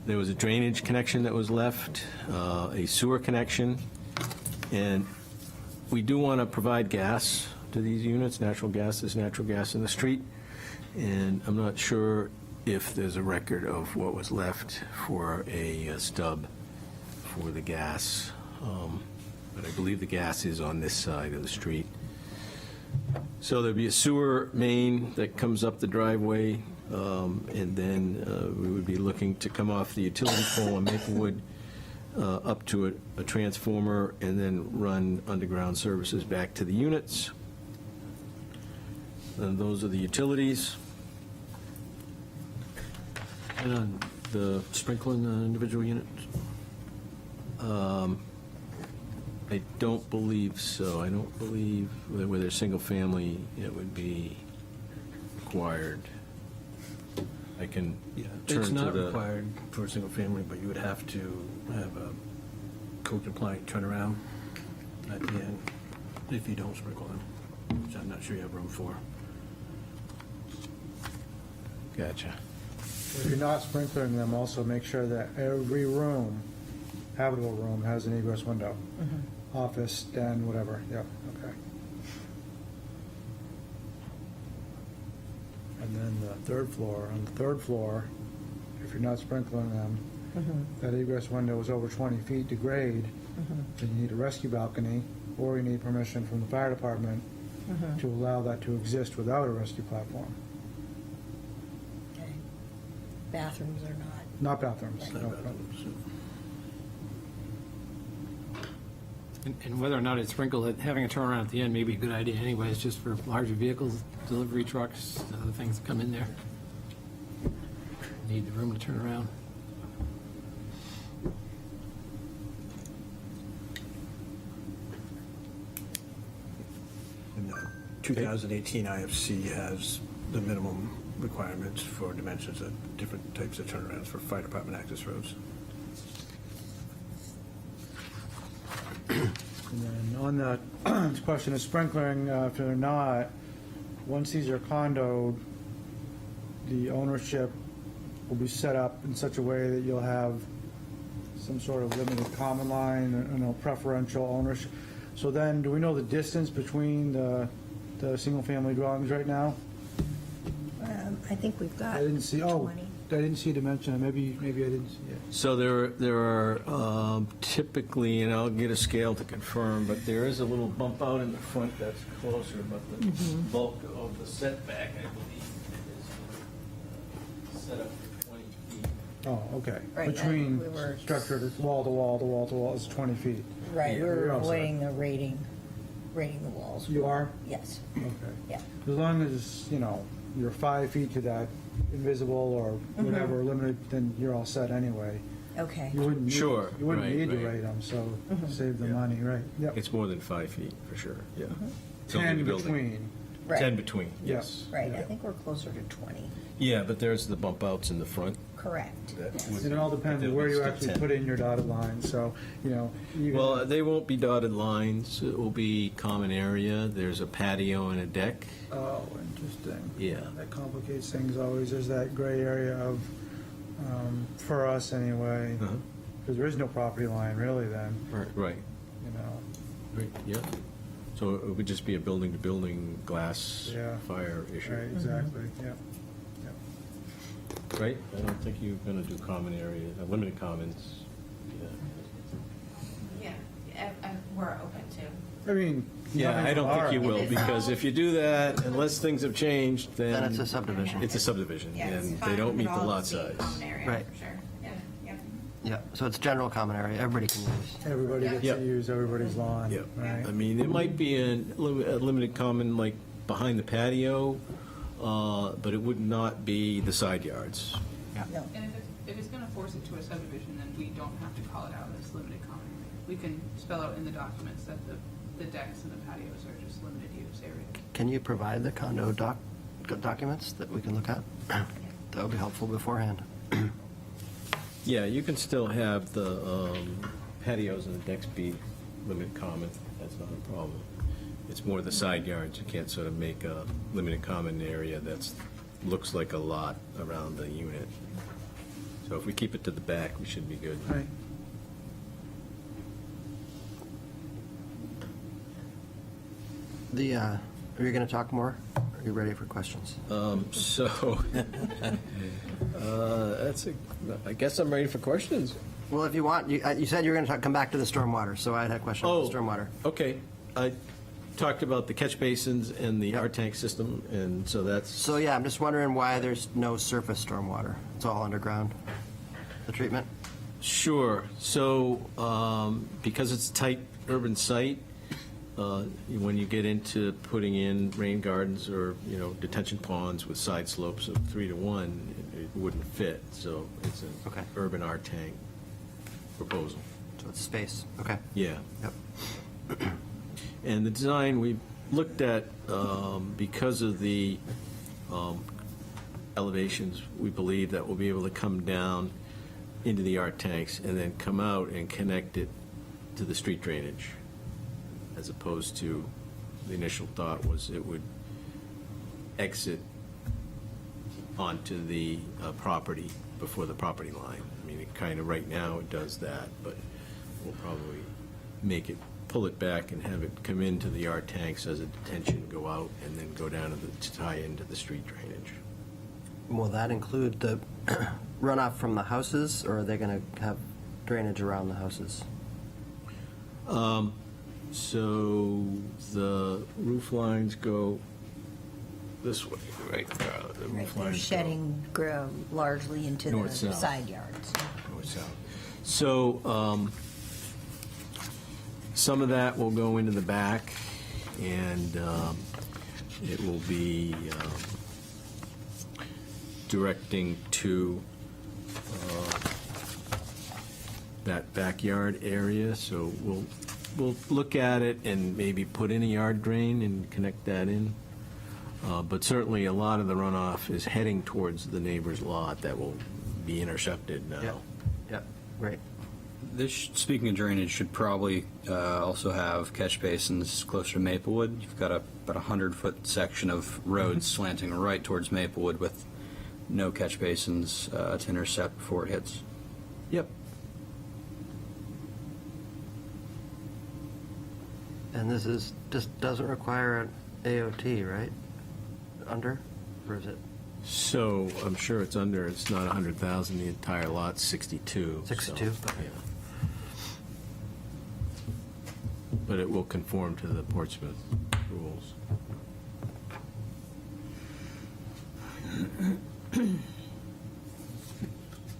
Speaker 9: There was a drainage connection that was left, a sewer connection, and we do want to provide gas to these units. Natural gas is natural gas in the street, and I'm not sure if there's a record of what was left for a stub for the gas, but I believe the gas is on this side of the street. So there'd be a sewer main that comes up the driveway, and then we would be looking to come off the utility pole on Maplewood up to a transformer, and then run underground services back to the units. And those are the utilities. And on the sprinkling the individual units? I don't believe so. I don't believe that where there's single family, it would be required. I can turn It's to
Speaker 8: not
Speaker 9: the.
Speaker 8: required for a single family, but you would have to have a code compliant turnaround at the end if you don't sprinkle them, which I'm not sure you have room for.
Speaker 9: Gotcha.
Speaker 8: If you're not sprinkling them, also make sure that every room, habitable room, has an egress window. Office, den, whatever, yep, okay. And then the third floor, on the third floor, if you're not sprinkling them, that egress window is over 20 feet to grade, then you need a rescue balcony, or you need permission from the fire department to allow that to exist without a rescue platform.
Speaker 13: Okay. Bathrooms are not.
Speaker 8: Not bathrooms.
Speaker 13: Right.
Speaker 8: no.
Speaker 5: And whether or not it's sprinkled, having a turnaround at the end may be a good idea anyways, just for larger vehicles, delivery trucks, other things that come in there. Need the room to turn around.
Speaker 9: And the 2018 IFC has the minimum requirements for dimensions of different types of turnarounds for fire department access roads.
Speaker 8: And then on the question of sprinkling, if they're not, once these are condoed, the ownership will be set up in such a way that you'll have some sort of limited common line, preferential ownership. So then, do we know the distance between the single-family dwellings right now?
Speaker 13: I think we've got
Speaker 8: I didn't see,
Speaker 13: 20.
Speaker 8: I didn't see a dimension, maybe I didn't see it.
Speaker 9: So there are typically, and I'll get a scale to confirm, but there is a little bump out in the front that's closer, but the bulk of the setback, I believe, is set up for 20 feet.
Speaker 8: Oh, okay.
Speaker 13: Right, and
Speaker 8: Between
Speaker 13: we were-
Speaker 8: structure, wall to wall to wall to wall is 20 feet.
Speaker 13: Right,
Speaker 8: Yeah,
Speaker 13: we're
Speaker 8: you're all set.
Speaker 13: avoiding the rating the walls.
Speaker 8: You are?
Speaker 13: Yes,
Speaker 8: Okay.
Speaker 13: yeah.
Speaker 8: As long as, you're 5 feet to that invisible or whatever limited, then you're all set anyway.
Speaker 13: Okay.
Speaker 8: You wouldn't need,
Speaker 9: Sure,
Speaker 8: you wouldn't
Speaker 9: right,
Speaker 8: need to
Speaker 9: right.
Speaker 8: rate them, so save the money, right? Yep.
Speaker 9: It's more than 5 feet, for sure, yeah.
Speaker 8: 10 between.
Speaker 13: Right.
Speaker 9: 10 between,
Speaker 8: Yeah.
Speaker 9: yes.
Speaker 13: Right, I think we're closer to 20.
Speaker 9: Yeah, but there's the bump outs in the front.
Speaker 13: Correct.
Speaker 9: That
Speaker 13: yes.
Speaker 9: would-
Speaker 8: And it all depends on where you actually put in your dotted line, so, you
Speaker 9: Well, they won't be dotted lines. It will be common area. There's a patio and a deck.
Speaker 8: Oh, interesting.
Speaker 9: Yeah.
Speaker 8: That complicates things always. There's that gray area of, for us anyway,
Speaker 9: Uh-huh.
Speaker 8: because there is no property line really then,
Speaker 9: Right. Right, yeah. So it would just be a building-to-building glass
Speaker 8: Yeah.
Speaker 9: fire issue,
Speaker 8: Right, exactly, yeah.
Speaker 9: right? I don't think you're going to do common area, limited commons.
Speaker 12: Yeah, we're open to.
Speaker 8: I mean.
Speaker 9: Yeah,
Speaker 8: nothing
Speaker 9: I don't think
Speaker 8: our-
Speaker 9: you will,
Speaker 12: If it's
Speaker 9: because
Speaker 12: all-
Speaker 9: if you do that, unless things have changed, then.
Speaker 3: Then it's a subdivision.
Speaker 9: It's a subdivision,
Speaker 12: Yeah, it's
Speaker 9: and
Speaker 12: fine
Speaker 9: they don't
Speaker 12: with
Speaker 9: meet
Speaker 12: it
Speaker 9: the
Speaker 12: all
Speaker 9: lot
Speaker 12: being
Speaker 9: size.
Speaker 12: Common area,
Speaker 3: Right.
Speaker 12: for sure. Yeah.
Speaker 3: Yeah, so it's general common area, everybody can use.
Speaker 8: Everybody gets
Speaker 9: Yeah.
Speaker 8: to use everybody's lawn,
Speaker 9: Yeah,
Speaker 8: right?
Speaker 9: I mean, it might be a limited common, like, behind the patio, but it would not be the side yards.
Speaker 13: No.
Speaker 14: And if it's going to force it to a subdivision, then we don't have to call it out as limited common. We can spell out in the documents that the decks and the patios are just limited use area.
Speaker 3: Can you provide the condo documents that we can look at? That would be helpful beforehand.
Speaker 9: Yeah, you can still have the patios and the decks be limited common, that's not a problem. It's more the side yards, you can't sort of make a limited common area that's, looks like a lot around the unit. So if we keep it to the back, we should be good.
Speaker 8: Right.
Speaker 3: Are you going to talk more? Are you ready for questions?
Speaker 9: So, I guess I'm ready for questions.
Speaker 3: Well, if you want, you said you were going to come back to the stormwater, so I had a question on the stormwater.
Speaker 9: Okay. I talked about the catch basins and the R-tank system, and so that's.
Speaker 3: So, yeah, I'm just wondering why there's no surface stormwater. It's all underground, the treatment?
Speaker 9: Sure. So, because it's a tight urban site, when you get into putting in rain gardens or, detention ponds with side slopes of 3 to 1, it wouldn't fit. So it's an
Speaker 3: Okay.
Speaker 9: urban R-tank proposal.
Speaker 3: So it's space, okay.
Speaker 9: Yeah.
Speaker 3: Yep.
Speaker 9: And the design, we looked at, because of the elevations, we believe that we'll be able to come down into the art tanks and then come out and connect it to the street drainage, as opposed to, the initial thought was it would exit onto the property before the property line. I mean, it kind of, right now, it does that, but we'll probably pull it back and have it come into the art tanks as a detention, go out, and then go down to tie into the street drainage.
Speaker 3: Will that include the runoff from the houses, or are they going to have drainage around the houses?
Speaker 9: So the roof lines go this way, right? The
Speaker 13: Right,
Speaker 9: roof
Speaker 13: they're
Speaker 9: lines go
Speaker 13: shedding largely into the
Speaker 9: North-south.
Speaker 13: side yards.
Speaker 9: north-south. So some of that will go into the back, and it will be directing to that backyard area. So we'll look at it and maybe put in a yard drain and connect that in. But certainly, a lot of the runoff is heading towards the neighbor's lot that will be intercepted now.
Speaker 3: Yep, right.
Speaker 6: This, speaking of drainage, should probably also have catch basins closer to Maplewood. You've got about a 100-foot section of road slanting right towards Maplewood with no catch basins to intercept before it hits.
Speaker 9: Yep.
Speaker 3: And this doesn't require an AOT, right? Under, or is it?
Speaker 9: So I'm sure it's under, it's not 100,000, the entire lot's 62.
Speaker 3: 62?
Speaker 9: So, yeah. But it will conform to the Portsmouth rules.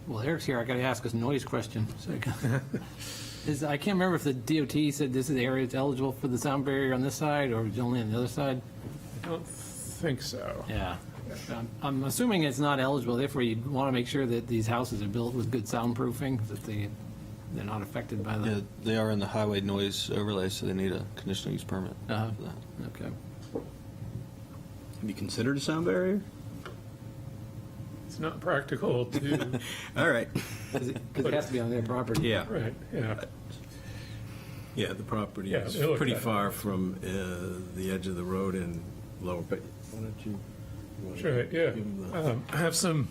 Speaker 5: Well, Eric's here, I gotta ask us a noise question. I can't remember if the DOT said this is the area that's eligible for the sound barrier on this side, or only on the other side?
Speaker 2: I don't think so.
Speaker 5: Yeah. I'm assuming it's not eligible, therefore you'd want to make sure that these houses are built with good soundproofing, that they're not affected by
Speaker 1: Yeah,
Speaker 5: the...
Speaker 1: they are in the highway noise overlay, so they need a conditional use permit for that.
Speaker 5: Okay.
Speaker 6: Have you considered a sound barrier?
Speaker 2: It's not practical to,
Speaker 6: All right.
Speaker 5: Because it has to be on their property.
Speaker 6: Yeah.
Speaker 2: right, yeah.
Speaker 9: Yeah, the property
Speaker 2: Yeah,
Speaker 9: is
Speaker 2: they look
Speaker 9: pretty
Speaker 2: at it.
Speaker 9: far from the edge of the road and lower, but why don't you? wanna
Speaker 2: Sure, yeah.
Speaker 9: give 'em the-
Speaker 2: I have some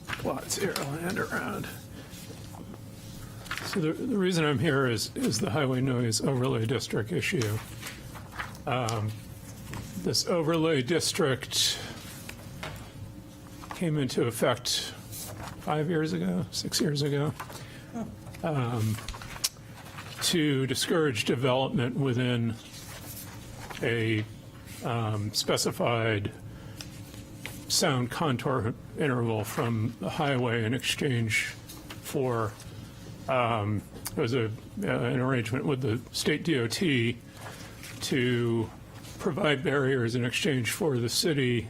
Speaker 2: plots here I'll hand around. So the reason I'm here is the highway noise overlay district issue. This overlay district came into effect 5 years ago, 6 years ago, to discourage development within a specified sound contour interval from the highway in exchange for, it was an arrangement with the state DOT to provide barriers in exchange for the city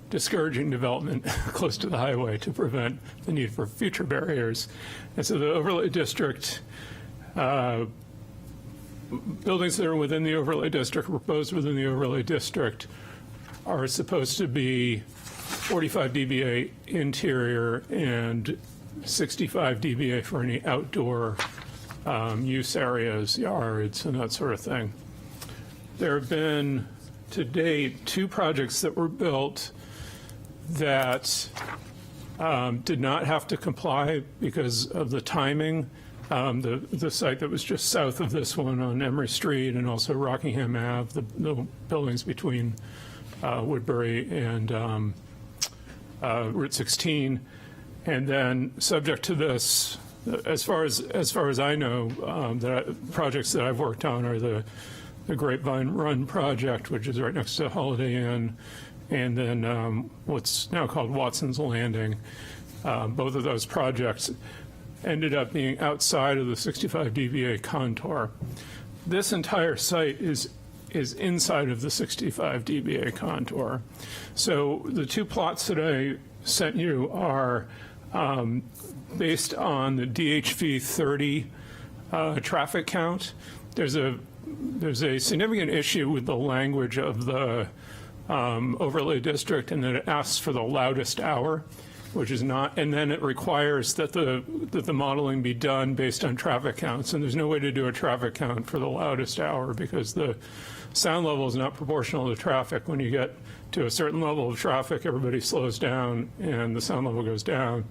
Speaker 2: discouraging development close to the highway to prevent the need for future barriers. And so the overlay district, buildings that are within the overlay district, proposed within the overlay district, are supposed to be 45 dBA interior and 65 dBA for any outdoor use areas, yards, and that sort of thing. There have been, to date, 2 projects that were built that did not have to comply because of the timing. The site that was just south of this one on Emory Street, and also Rockingham Ave, the buildings between Woodbury and Route 16. And then, subject to this, as far as I know, the projects that I've worked on are the Grapevine Run project, which is right next to Holiday Inn, and then what's now called Watson's Landing. Both of those projects ended up being outside of the 65 dBA contour. This entire site is inside of the 65 dBA contour. So the 2 plots that I sent you are based on the DHV 30 traffic count. There's a significant issue with the language of the overlay district, and that it asks for the loudest hour, which is not, and then it requires that the modeling be done based on traffic counts, and there's no way to do a traffic count for the loudest hour because the sound level is not proportional to traffic. When you get to a certain level of traffic, everybody slows down and the sound level goes down.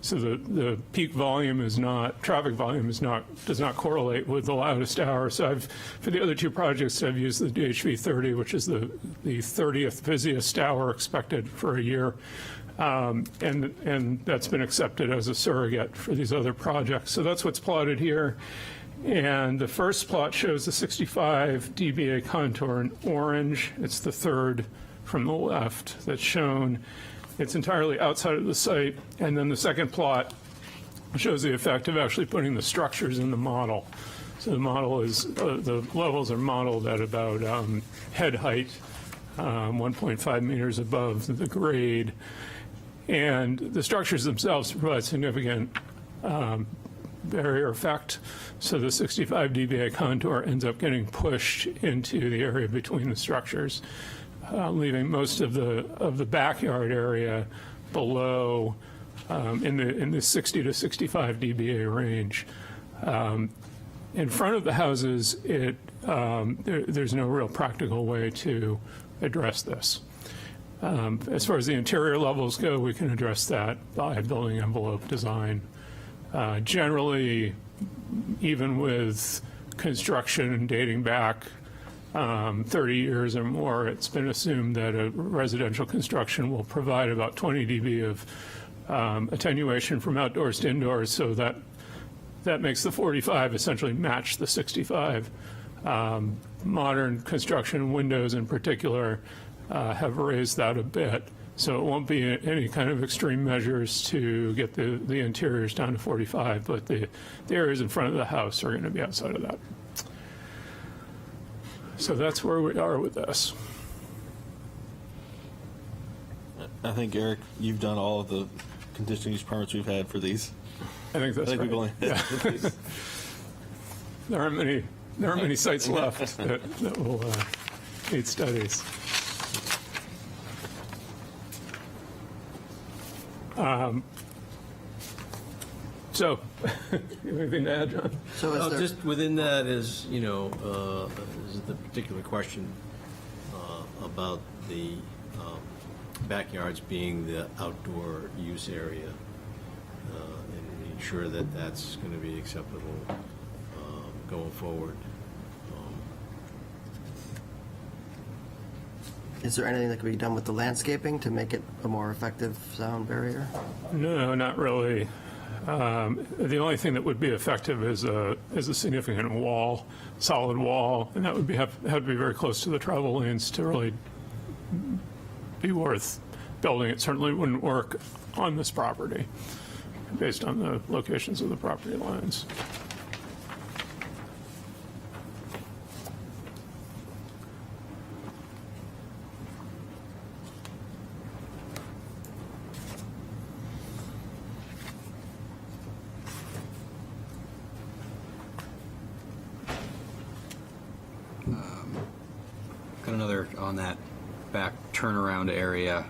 Speaker 2: So the peak volume is not, traffic volume is not, does not correlate with the loudest hour. So for the other 2 projects, I've used the DHV 30, which is the 30th busiest hour expected for a year.
Speaker 15: And that's been accepted as a surrogate for these other projects. So that's what's plotted here. And the first plot shows the 65 dBA contour in orange. It's the third from the left that's shown. It's entirely outside of the site. And then the second plot shows the effect of actually putting the structures in the model. So the model is, the levels are modeled at about head height, 1.5 meters above the grade. And the structures themselves provide significant barrier effect. So the 65 dBA contour ends up getting pushed into the area between the structures, leaving most of the backyard area below in the 60 to 65 dBA range. In front of the houses, there's no real practical way to address this. As far as the interior levels go, we can address that by building envelope design. Generally, even with construction dating back 30 years or more, it's been assumed that a residential construction will provide about 20 dB of attenuation from outdoors to indoors, so that makes the 45 essentially match the 65. Modern construction, windows in particular, have raised that a bit. So it won't be any kind of extreme measures to get the interiors down to 45, but the areas in front of the house are going to be outside of that. So that's where we are with this.
Speaker 1: I think, Eric, you've done all of the conditional use permits we've had for these.
Speaker 15: I think that's
Speaker 1: I think
Speaker 15: right.
Speaker 1: we've only
Speaker 15: Yeah. There aren't many sites left that will need studies. So, anything to add, John?
Speaker 3: So is there,
Speaker 9: Just within that is, is the particular question about the backyards being the outdoor use area, and ensure that that's going to be acceptable going forward.
Speaker 3: is there anything that can be done with the landscaping to make it a more effective sound barrier?
Speaker 15: No, not really. The only thing that would be effective is a significant wall, solid wall, and that would have to be very close to the travel lanes to really be worth building. It certainly wouldn't work on this property based on the locations of the property lines.
Speaker 6: Got another on that back turnaround area.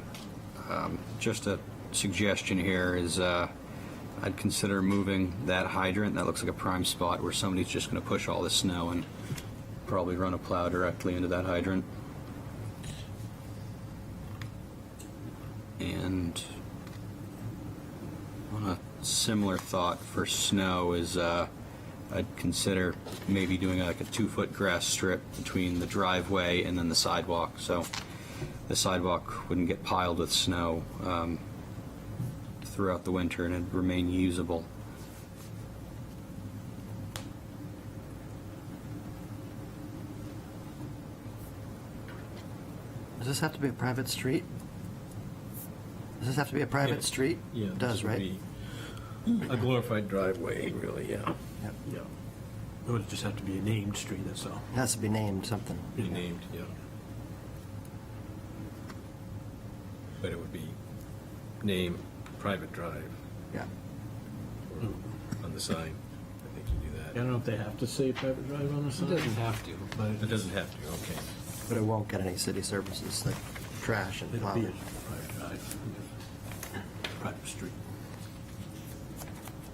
Speaker 6: Just a suggestion here is I'd consider moving that hydrant. That looks like a prime spot where somebody's just going to push all the snow and probably run a plow directly into that hydrant. And on a similar thought for snow is I'd consider maybe doing like a 2-foot grass strip between the driveway and then the sidewalk, so the sidewalk wouldn't get piled with snow throughout the winter and it'd remain usable.
Speaker 3: Does this have to be a private street? Does this have to be a private street?
Speaker 9: Yeah,
Speaker 3: It does,
Speaker 9: this would
Speaker 3: right?
Speaker 9: be a glorified driveway, really, yeah.
Speaker 3: Yep.
Speaker 9: Yeah. It would just have to be a named street, that's all.
Speaker 3: It has to be named something.
Speaker 9: Be named, yeah. But it would be name private drive
Speaker 3: Yeah.
Speaker 9: on the sign. I think you do
Speaker 5: I
Speaker 9: that.
Speaker 5: don't know if they have to say private drive on the sign.
Speaker 6: It doesn't have to.
Speaker 5: But
Speaker 9: It doesn't have to, okay.
Speaker 3: But it won't get any city services like trash and
Speaker 9: It'll be a
Speaker 3: plowing.
Speaker 9: private drive, private street.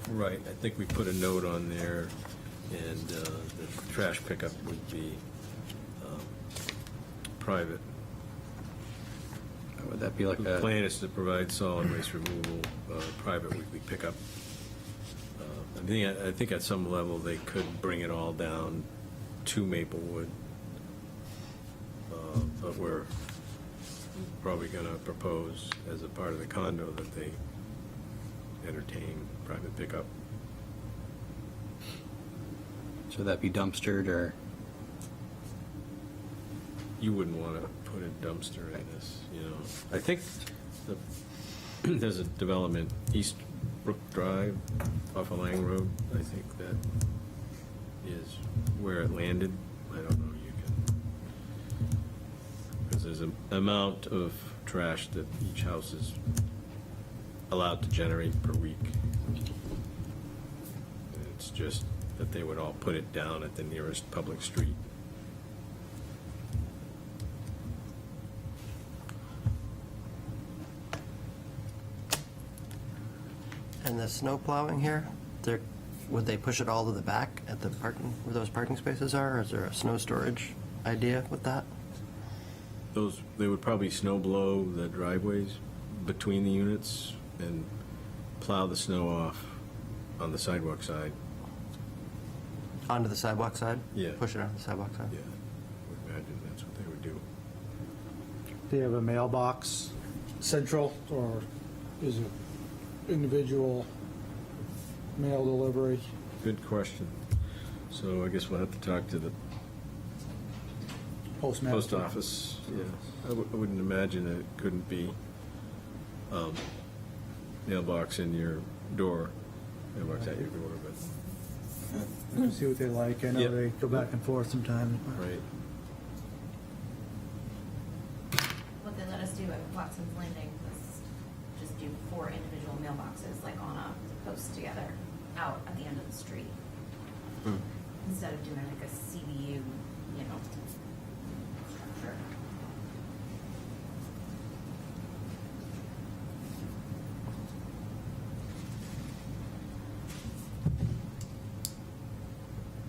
Speaker 9: Right, I think we put a note on there, and the trash pickup would be private.
Speaker 6: Would that be like
Speaker 9: The
Speaker 6: a,
Speaker 9: plan is to provide solid waste removal, private weekly pickup. I think at some level, they could bring it all down to Maplewood, but we're probably going to propose as a part of the condo that they entertain private pickup.
Speaker 6: So that be dumpstered or?
Speaker 9: You wouldn't want to put a dumpster in this, you know. I think there's a development, East Brook Drive off of Lang Road. I think that is where it landed. I don't know, you can, because there's an amount of trash that each house is allowed to generate per week. And it's just that they would all put it down at the nearest public street.
Speaker 3: And the snow plowing here, would they push it all to the back at the parking, where those parking spaces are? Or is there a snow storage idea with that?
Speaker 9: They would probably snow blow the driveways between the units and plow the snow off on the sidewalk side.
Speaker 3: Onto the sidewalk side?
Speaker 9: Yeah.
Speaker 3: Push it onto the sidewalk side?
Speaker 9: Yeah, I would imagine that's what they would do.
Speaker 8: Do you have a mailbox central, or is it individual mail delivery?
Speaker 9: Good question. So I guess we'll have to talk to the
Speaker 8: Postmaster.
Speaker 9: post office. Yeah, I wouldn't imagine it couldn't be mailbox in your door, mailbox at your door, but.
Speaker 8: See what they like. I know
Speaker 9: Yep.
Speaker 8: they go back and forth sometimes.
Speaker 9: Right.
Speaker 12: What they let us do at Watson's Landing was just do 4 individual mailboxes, like on a post together, out at the end of the street. Instead of doing like a CBU, structure.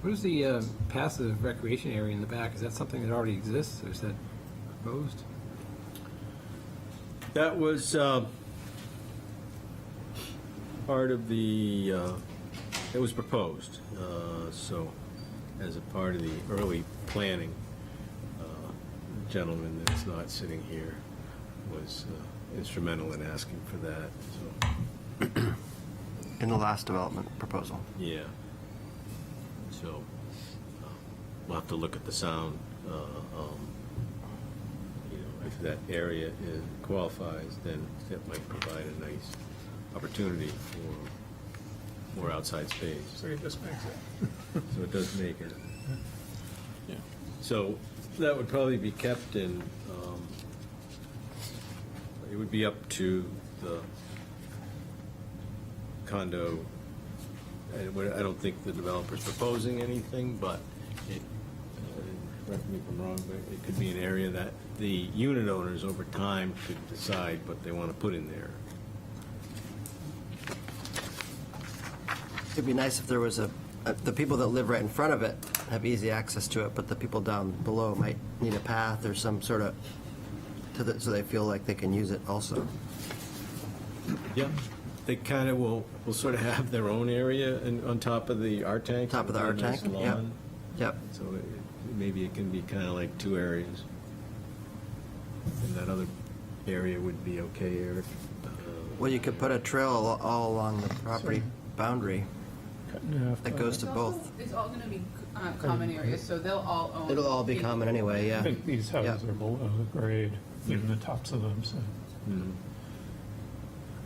Speaker 5: What is the passive recreation area in the back? Is that something that already exists, or is that proposed?
Speaker 9: That was part of the, it was proposed. So as a part of the early planning, the gentleman that's not sitting here was instrumental in asking for that. So,
Speaker 3: In the last development proposal?
Speaker 9: yeah. So we'll have to look at the sound. If that area qualifies, then that might provide a nice opportunity for more outside space.
Speaker 2: So it just makes it.
Speaker 9: So it does make it.
Speaker 1: Yeah.
Speaker 9: So that would probably be kept in, it would be up to the condo. I don't think the developer's proposing anything, but it, correct me if I'm wrong, but it could be an area that the unit owners over time could decide what they want to put in there.
Speaker 3: It'd be nice if there was the people that live right in front of it have easy access to it, but the people down below might need a path or some sort of, so they feel like they can use it also.
Speaker 9: Yeah, they kind of will sort of have their own area on top of the R tank.
Speaker 3: Top of the R
Speaker 9: Nice
Speaker 3: tank,
Speaker 9: lawn.
Speaker 3: Yep.
Speaker 9: So maybe it can be kind of like 2 areas. And that other area would be okay, Eric.
Speaker 3: Well, you could put a trail all along the property boundary that goes to both.
Speaker 14: It's all gonna be common areas, so they'll all own.
Speaker 3: It'll all be common anyway,
Speaker 15: I
Speaker 3: yeah.
Speaker 15: think these houses are below the grade, even the tops of them, so.
Speaker 9: Mhm.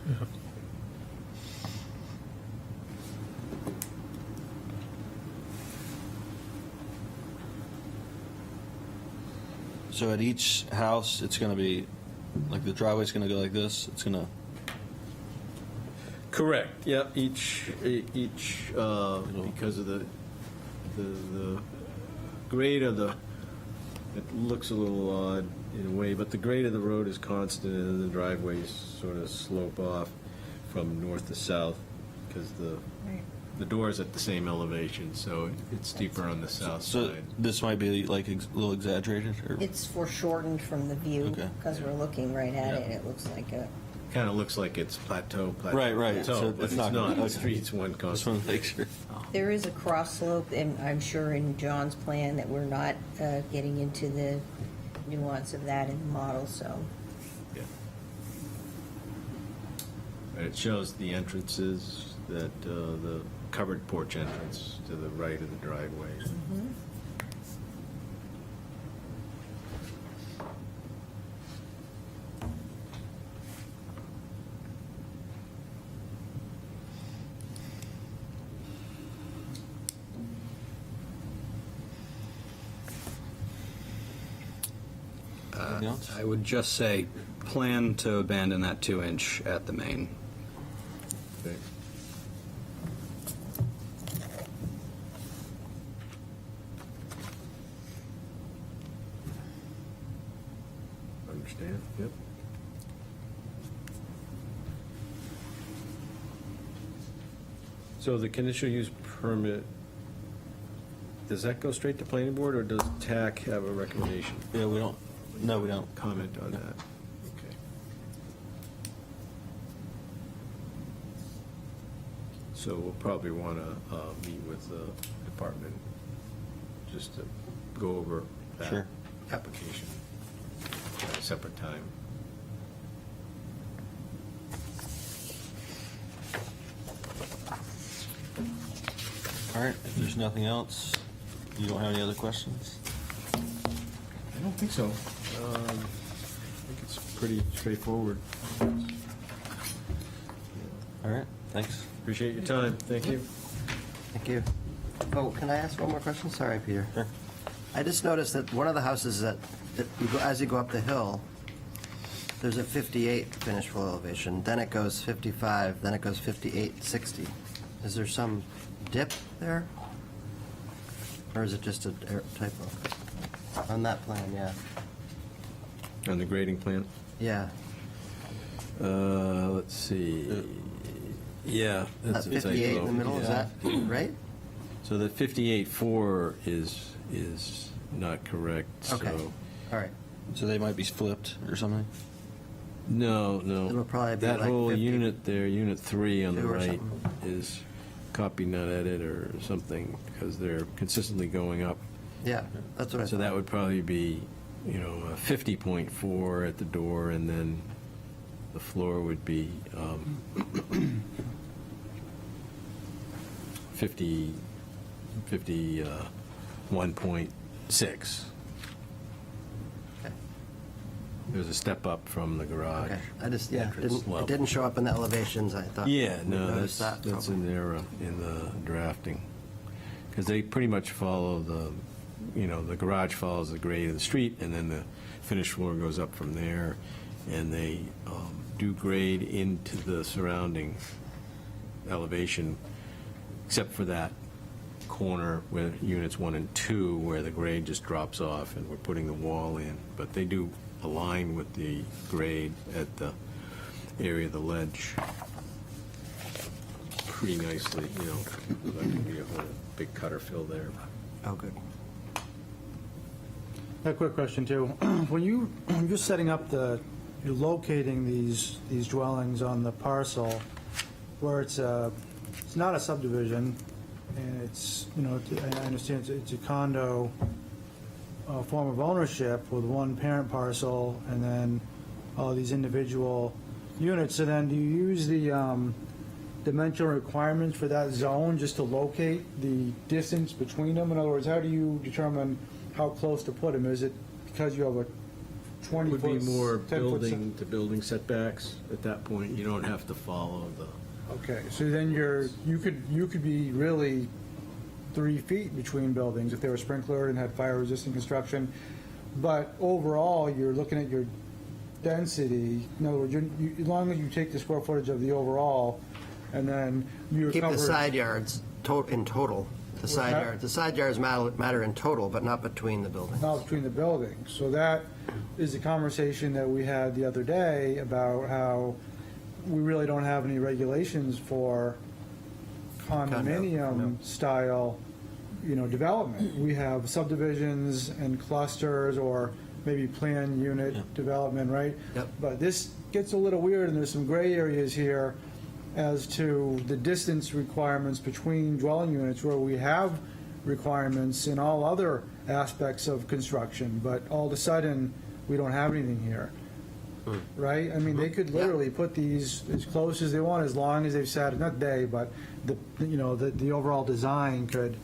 Speaker 15: Yeah.
Speaker 1: So at each house, it's going to be, like the driveway's going to go like this, it's going to,
Speaker 9: Correct, yeah, each, because of the grade of the, it looks a little odd in a way, but the grade of the road is constant and the driveways sort of slope off from north to south because the door is at the same elevation, so it's steeper on the south
Speaker 1: so
Speaker 9: side.
Speaker 1: this might be like a little exaggerated, or?
Speaker 13: It's foreshortened from the view,
Speaker 1: Okay.
Speaker 13: because we're looking right at it, it looks like a,
Speaker 9: Kind of looks like it's plateau,
Speaker 1: Right, right, so
Speaker 9: plateau, but
Speaker 1: it's
Speaker 9: it's
Speaker 1: not-
Speaker 9: not. The
Speaker 1: okay.
Speaker 9: street's one
Speaker 1: Just
Speaker 9: constant.
Speaker 1: want to make sure.
Speaker 13: there is a cross slope, and I'm sure in John's plan that we're not getting into the nuance of that in the model, so
Speaker 9: And it shows the entrances, that the covered porch entrance to the right of the driveway.
Speaker 1: Anything else?
Speaker 6: I would just say, plan to abandon that 2-inch at the main.
Speaker 9: Okay. Understand, yep. So the conditional use permit, does that go straight to planning board, or does TAC have a recommendation?
Speaker 1: Yeah, we don't, no, we don't.
Speaker 9: Comment on that? Okay. So we'll probably want to meet with the department just to go over that
Speaker 1: Sure.
Speaker 9: application at a separate time.
Speaker 1: All right, if there's nothing else, you don't have any other questions?
Speaker 9: I don't think so. I think it's pretty straightforward.
Speaker 1: All right, thanks.
Speaker 9: Appreciate your time. Thank you.
Speaker 3: Thank you. Oh, can I ask one more question? Sorry, Peter.
Speaker 1: Sure.
Speaker 3: I just noticed that one of the houses that you go, as you go up the hill, there's a 58 finished floor elevation, then it goes 55, then it goes 58, 60. Is there some dip there? Or is it just a typo? On that plan, yeah.
Speaker 9: On the grading plan?
Speaker 3: Yeah.
Speaker 9: Let's see. Yeah.
Speaker 3: That
Speaker 9: that's a
Speaker 3: 58 in the
Speaker 9: typo.
Speaker 3: middle, is
Speaker 9: Yeah.
Speaker 3: that right?
Speaker 9: So the 58.4 is not correct,
Speaker 3: Okay.
Speaker 9: so.
Speaker 3: All right.
Speaker 1: So they might be flipped or something?
Speaker 9: No, no.
Speaker 3: It'll probably be
Speaker 9: That
Speaker 3: like
Speaker 9: whole
Speaker 3: 50
Speaker 9: unit there, Unit 3 on the
Speaker 3: or
Speaker 9: right,
Speaker 3: something.
Speaker 9: is copy not edit or something, because they're consistently going up.
Speaker 3: Yeah, that's what I
Speaker 9: So
Speaker 3: thought.
Speaker 9: that would probably be, a 50.4 at the door, and then the floor would be 51.6.
Speaker 3: Okay.
Speaker 9: There's a step up from the garage.
Speaker 3: Okay. I just,
Speaker 9: entrance
Speaker 3: it
Speaker 9: level.
Speaker 3: didn't show up in the elevations, I thought.
Speaker 9: Yeah,
Speaker 3: we
Speaker 9: no,
Speaker 3: noticed
Speaker 9: that's
Speaker 3: that
Speaker 9: in
Speaker 3: probably.
Speaker 9: there, in the drafting. Because they pretty much follow the garage follows the grade of the street, and then the finished floor goes up from there, and they do grade into the surrounding elevation, except for that corner where units 1 and 2, where the grade just drops off, and we're putting the wall in. But they do align with the grade at the area of the ledge pretty nicely, that can be a whole big cutter fill there.
Speaker 3: Oh, good.
Speaker 8: A quick question too. When you're setting up you're locating these dwellings on the parcel where it's not a subdivision, and it's, I understand it's a condo form of ownership with one parent parcel and then all these individual units. So then do you use the dimensional requirements for that zone just to locate the distance between them? In other words, how do you determine how close to put them? Is it because you have a 20
Speaker 9: Would
Speaker 8: foot?
Speaker 9: be more
Speaker 8: 10 foot
Speaker 9: building to building setbacks at that point. You don't have to follow the.
Speaker 8: Okay, so then you could be really 3 feet between buildings if they were sprinklered and had fire-resistant construction. But overall, you're looking at your density. In other words, as long as you take the square footage of the overall, and then you
Speaker 3: Keep
Speaker 8: cover
Speaker 3: the side yards in total. The side yards matter in total, but not between the buildings.
Speaker 8: not between the buildings. So that is a conversation that we had the other day about how we really don't have any regulations for condominium style, development. We have subdivisions and clusters, or maybe planned unit development, right?
Speaker 3: Yep.
Speaker 8: But this gets a little weird, and there's some gray areas here as to the distance requirements between dwelling units, where we have requirements in all other aspects of construction, but all of a sudden, we don't have anything here. right? I mean, they could literally put these as close as they want, as long as they've said, not they, but the overall design could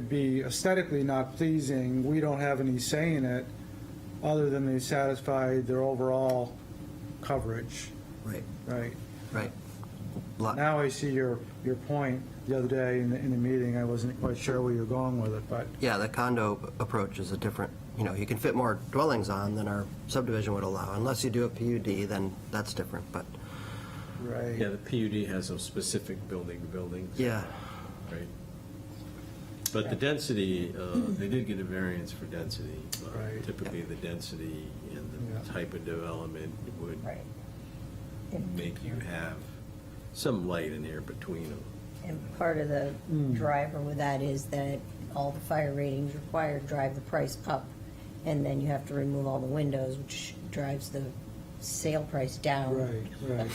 Speaker 8: be aesthetically not pleasing. We don't have any say in it, other than they satisfy their overall coverage.
Speaker 3: Right.
Speaker 8: Right.
Speaker 3: Right.
Speaker 8: Now I see your point. The other day in the meeting, I wasn't quite sure where you're going with it, but
Speaker 3: Yeah, the condo approach is a different, you can fit more dwellings on than our subdivision would allow. Unless you do a PUD, then that's different, but,
Speaker 8: right.
Speaker 9: Yeah, the PUD has some specific buildings.
Speaker 3: yeah.
Speaker 9: Right. But the density, they did get a variance for density.
Speaker 8: Right.
Speaker 9: Typically, the density and
Speaker 8: Yeah.
Speaker 9: the type of development would
Speaker 13: Right.
Speaker 9: make you have some light in there between them.
Speaker 13: And part of the driver with that is that all the fire ratings required drive the price up, and then you have to remove all the windows, which drives the sale price down.
Speaker 8: Right.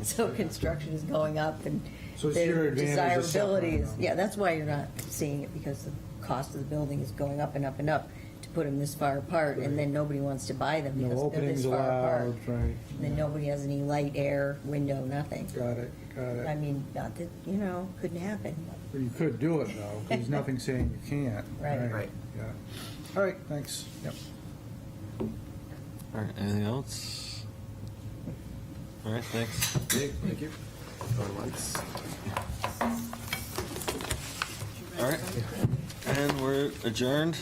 Speaker 13: So construction is going up, and
Speaker 8: So it's your
Speaker 13: their
Speaker 8: advantage to
Speaker 13: desirability
Speaker 8: separate
Speaker 13: is,
Speaker 8: them.
Speaker 13: yeah, that's why you're not seeing it, because the cost of the building is going up and up and up to put them this far apart, and then nobody wants to buy them
Speaker 8: No
Speaker 13: because they're
Speaker 8: openings
Speaker 13: this far apart.
Speaker 8: allowed, right.
Speaker 13: And then nobody has any light, air, window, nothing.
Speaker 8: Got it.
Speaker 13: I mean, not that, couldn't happen.
Speaker 8: But you could do it, though. There's nothing saying you can't.
Speaker 13: Right.
Speaker 3: Right.
Speaker 8: Yeah. All right, thanks. Yep.
Speaker 1: All right, anything else? All right, thanks.
Speaker 9: Thank you.
Speaker 1: All right, and we're adjourned.